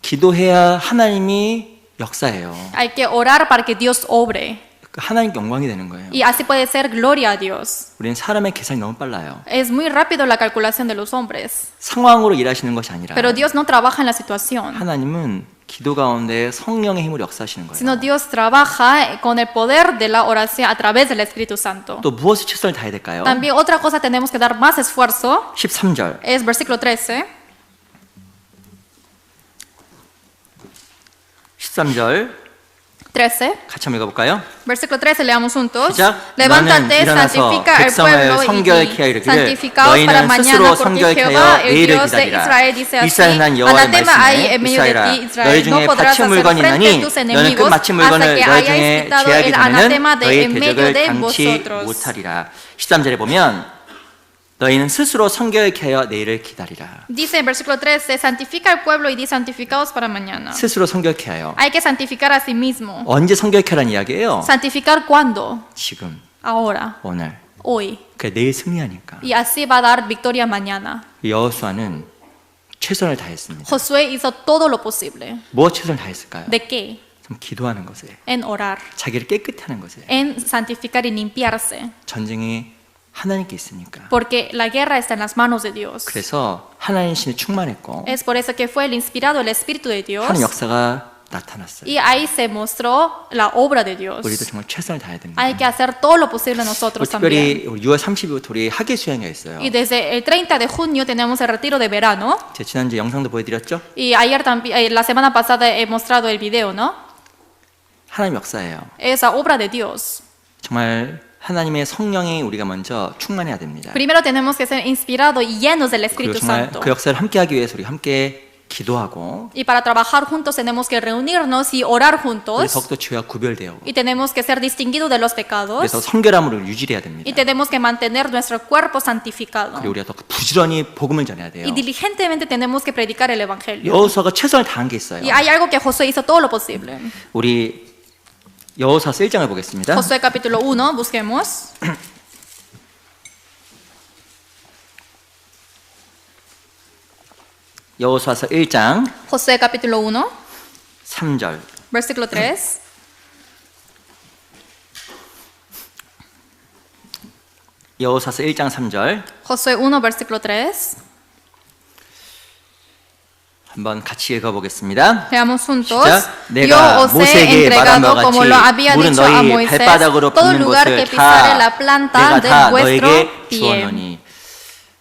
기도해야 하나님이 역사해요. Hay que orar para que Dios obre. 하나님께 영광이 되는 거예요. Y así puede ser gloria a Dios. 우리는 사람의 계산이 너무 빨라요. Es muy rápido la calculación de los hombres. 상황으로 일하시는 것이 아니라 Pero Dios no trabaja en la situación, 하나님은 기도 가운데 성령의 힘으로 역사하시는 거예요. sino Dios trabaja con el poder de la oración a través del Espíritu Santo. 또 무엇을 최선을 다해야 될까요? También otra cosa tenemos que dar más esfuerzo 13절. es versículo 13. 13절 13. 같이 한번 읽어볼까요? Versículo 13, leamos juntos. 시작. Levántate, 너는 일어나서 santifica al 백성을 pueblo 성결케 하여 y 이르기를 santificaos para 너희는 mañana, 스스로 porque 성결케 Jehová, 하여 el 내일을 Dios de 기다리라. Israel, dice así: 이스라엘 난 여호와의 Anatema hay en medio de 말씀에 ti, 이스라엘아 Israel, 너희 no 중에 podrás 바칠 hacer 물건이 frente 있나니 a tus 너는 그 enemigos 바칠 hasta 물건을 que 너희 hayáis 중에 quitado 제하기 el 전에는 anatema de 너희 en medio 대적을 de 당치 vosotros. 못하리라. 13절에 보면 너희는 스스로 성결케 하여 내일을 기다리라. Dice en versículo 13, santifica al pueblo y di santificaos para mañana. 스스로 성결케 하여. Hay que santificar a sí mismo. 언제 성결케 하라는 이야기예요? Santificar cuándo? 지금, Ahora, 오늘. hoy. 그래 내일 승리하니까. Y así va a dar victoria mañana. 여호수아는 최선을 다했습니다. Josué hizo todo lo posible. 무엇 최선을 다했을까요? ¿De qué? 좀 기도하는 것에, En orar, 자기를 깨끗게 하는 것에. en santificar y limpiarse. 전쟁이 하나님께 있으니까. Porque la guerra está en las manos de Dios. 그래서 하나님 신이 충만했고 Es por eso que fue el inspirado el Espíritu de Dios. 하나님 역사가 나타났어요. Y ahí se mostró la obra de Dios. 우리도 정말 최선을 다해야 됩니다. Hay que hacer todo lo posible nosotros también. 특별히 우리 6월 30일부터 우리 학예 수양회가 있어요. Y desde el 30 de junio tenemos el retiro de verano. 제 지난주 영상도 보여드렸죠? Y ayer también, la semana pasada he mostrado el video, ¿no? 하나님 역사예요. Esa obra de Dios. 정말 하나님의 성령이 우리가 먼저 충만해야 됩니다. Primero tenemos que ser inspirados y llenos del 그리고 Espíritu 정말 Santo. 그 역사를 함께하기 위해서 우리 함께 기도하고 Y para trabajar juntos tenemos que reunirnos y orar 우리 juntos. 더욱더 죄와 구별되고 Y tenemos que ser distinguidos de los pecados. 그래서 성결함으로 유지해야 됩니다. Y tenemos que mantener nuestro cuerpo santificado. 그리고 우리가 더 부지런히 복음을 전해야 돼요. Y diligentemente tenemos que predicar el Evangelio. 여호수아가 최선을 다한 게 있어요. Y hay algo que Josué hizo todo lo posible. 우리 여호수아서 1장을 보겠습니다. Josué capítulo 1, busquemos. 여호수아서 1장 Josué capítulo 1, 3절. versículo 3. 여호수아서 1장 3절. Josué 1, versículo 3. 한번 같이 읽어보겠습니다. Veamos juntos. 시작. Yo 내가 os he 모세에게 말한 entregado, 바와 como lo 같이 había 물은 dicho a 너희 Moisés, 발바닥으로 todo 밟는 lugar 것을 que pisare 다 la planta 내가 de 다 vuestro 너에게 pie. 주었노니.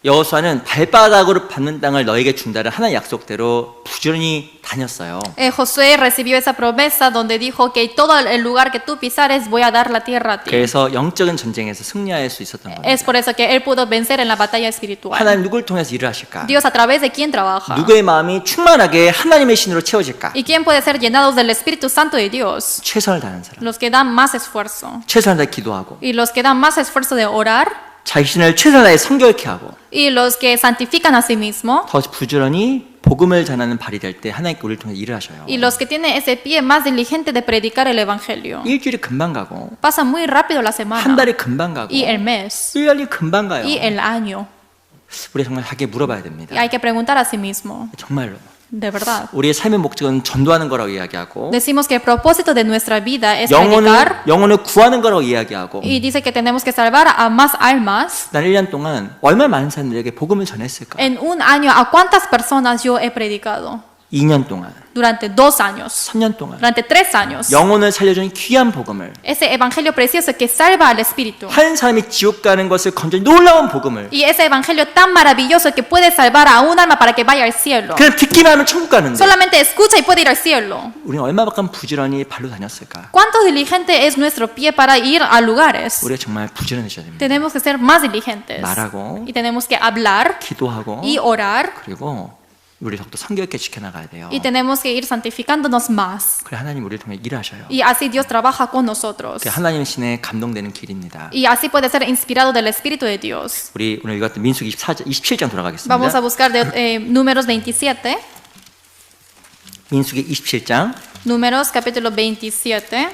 여호수아는 발바닥으로 밟는 땅을 너에게 준다는 하나의 약속대로 부지런히 다녔어요. Josué recibió esa promesa donde dijo que todo el lugar que tú pisares voy a dar la tierra a ti. 그래서 영적인 전쟁에서 승리할 수 있었던 겁니다. Es por eso que él pudo vencer en la batalla espiritual. 하나님 누굴 통해서 일을 하실까? Dios a través de quién trabaja. 누구의 마음이 충만하게 하나님의 신으로 채워질까? ¿Y quién puede ser llenados del Espíritu Santo de Dios? 최선을 다하는 사람. Los que dan más esfuerzo. 최선을 다해 기도하고 Y los que dan más esfuerzo de orar. 자신을 최선을 다해 성결케 하고 Y los que santifican a sí mismos. 더 부지런히 복음을 전하는 발이 될 때 하나님께 우리를 통해 일을 하셔요. Y los que tienen ese pie más diligente de predicar el Evangelio. 일주일이 금방 가고 Pasa muy rápido la 한 semana. 달이 금방 가고 Y el mes. 1년이 금방 가요. Y el año. 우리 정말 자기에 물어봐야 됩니다. Y hay que preguntar a sí mismo. 정말로 De verdad. 우리의 삶의 목적은 전도하는 거라고 이야기하고 Decimos que el propósito de nuestra vida es predicar. 영혼을 구하는 거라고 이야기하고 Y dice que tenemos que salvar a más almas. 난 1년 동안 얼마나 많은 사람들에게 복음을 전했을까? En un año, ¿a cuántas personas yo he predicado? 2년 동안, Durante 2 años. 3년 동안 Durante 3 años. 영혼을 살려주는 귀한 복음을 Ese evangelio precioso que salva al espíritu. 한 사람이 지옥 가는 것을 건져 놀라운 복음을 Y ese evangelio tan maravilloso que puede salvar a un alma para que vaya al cielo. 그냥 듣기만 하면 천국 가는데 Solamente escucha y puede ir al cielo. 우리는 얼마만큼 부지런히 발로 다녔을까? ¿Cuánto diligente es nuestro pie para ir a lugares? 우리가 정말 부지런해져야 됩니다. Tenemos que ser más diligentes. 말하고 Y tenemos que hablar 기도하고 y orar. 그리고 우리 더욱더 성결하게 지켜나가야 돼요. Y tenemos que ir santificándonos más. 그래 하나님 우리를 통해 일하셔요. Y así Dios trabaja con nosotros. 그 하나님 신에 감동되는 길입니다. Y así puede ser inspirado del Espíritu de Dios. 우리 오늘 읽었던 민수기 27장 돌아가겠습니다. Vamos a buscar de, Números 27. 민수기 27장 Números capítulo 27.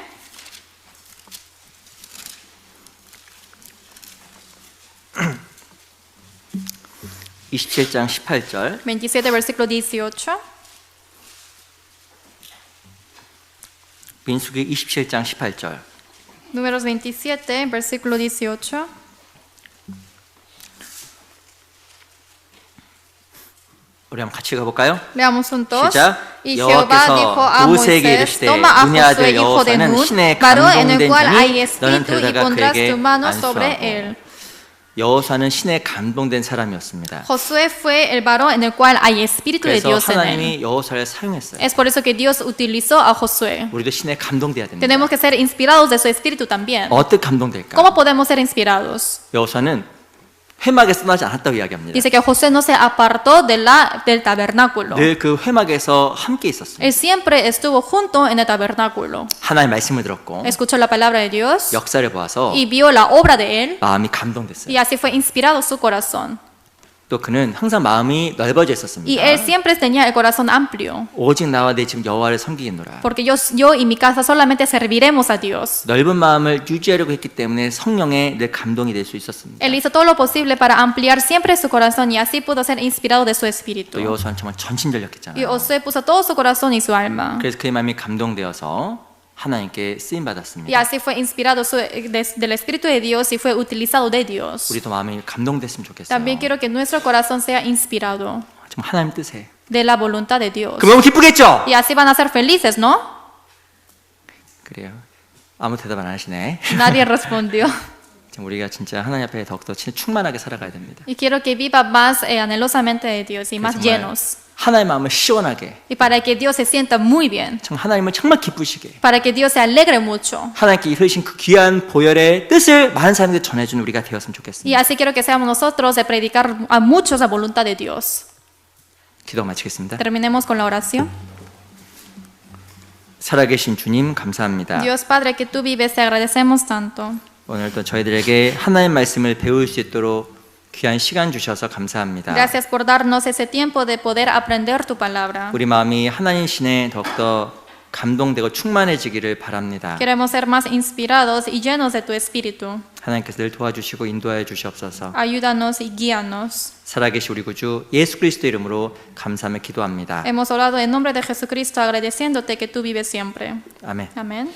(27장 18절) 27 versículo 18. 민수기 27장 18절 Números 27 versículo 18. 우리 한번 같이 가볼까요? Leamos juntos. 시작. Y Jehová dijo a 여호와께서 모세에게 Moisés, 이르시되 toma a 눈의 Josué, 아들 hijo de 여호사는 Nun, 신에 varón en el 감동된 cual hay 자니 너는 espíritu, y 데려다가 pondrás 그에게 tu mano sobre 안수하고. él. 여호사는 신에 감동된 사람이었습니다. Josué fue el varón en el cual hay espíritu de 그래서 Dios en él. 하나님이 여호사를 사용했어요. Es por eso que Dios utilizó a Josué. 우리도 신에 감동돼야 됩니다. Tenemos que ser inspirados de su espíritu también. 어떻게 감동될까? ¿Cómo podemos ser inspirados? 여호사는 회막에 떠나지 않았다고 이야기합니다. Dice que Josué no se apartó del tabernáculo. 늘 그 회막에서 함께 있었습니다. Él siempre estuvo junto en el tabernáculo. 하나님의 말씀을 들었고 Escuchó la palabra de Dios 역사를 보아서 y vio la obra de él. 마음이 감동됐어요. Y así fue inspirado su corazón. 또 그는 항상 마음이 넓어져 Y 있었습니다. él siempre tenía el corazón amplio. 오직 나와 내 집 여호와를 섬기겠노라. Porque yo y mi casa solamente serviremos a Dios. 넓은 마음을 유지하려고 했기 때문에 성령에 늘 감동이 될 수 있었습니다. Él hizo todo lo posible para ampliar siempre su corazón y así pudo ser inspirado de su 또 espíritu. 여호수아는 정말 Y 전심전력했잖아요. Josué puso todo su corazón y su alma. 그래서 그의 마음이 감동되어서 하나님께 쓰임 Y 받았습니다. así fue inspirado del Espíritu de Dios y fue utilizado de Dios. 우리도 마음이 감동됐으면 좋겠어요. También quiero que nuestro corazón sea inspirado 정말 하나님 뜻에. de la voluntad de Dios. 그럼 너무 기쁘겠죠? Y así van a ser felices, ¿no? 그래요. 아무 대답 안 하시네. Nadie respondió. 우리가 진짜 하나님 앞에 더욱더 충만하게 살아가야 됩니다. Y quiero que viva más anhelosamente de Dios y más 정말 llenos. 하나님의 마음을 시원하게, Y para que Dios se sienta muy bien. 정말 하나님을 정말 기쁘시게, Para que Dios se alegre mucho. 하나님께 이르신 그 귀한 보혈의 뜻을 많은 사람들에게 전해주는 우리가 되었으면 Y 좋겠습니다. así quiero que seamos nosotros de predicar a muchos la voluntad de Dios. 기도 마치겠습니다. Terminemos con la oración. 살아계신 주님 감사합니다. Dios Padre, que tú vives, te agradecemos tanto. 오늘도 저희들에게 하나님 말씀을 배울 수 있도록 귀한 시간 주셔서 감사합니다. Gracias por darnos ese tiempo de poder aprender tu palabra. 우리 마음이 하나님 신에 더욱더 감동되고 충만해지기를 바랍니다. Queremos ser más inspirados y llenos de tu espíritu. 하나님께서 늘 도와주시고 인도하여 주시옵소서. Ayúdanos y guíanos. 살아계신 우리 구주 예수 그리스도 이름으로 감사하며 기도합니다. Hemos orado en nombre de Jesucristo agradeciéndote que tú vives siempre. 아멘. Amén.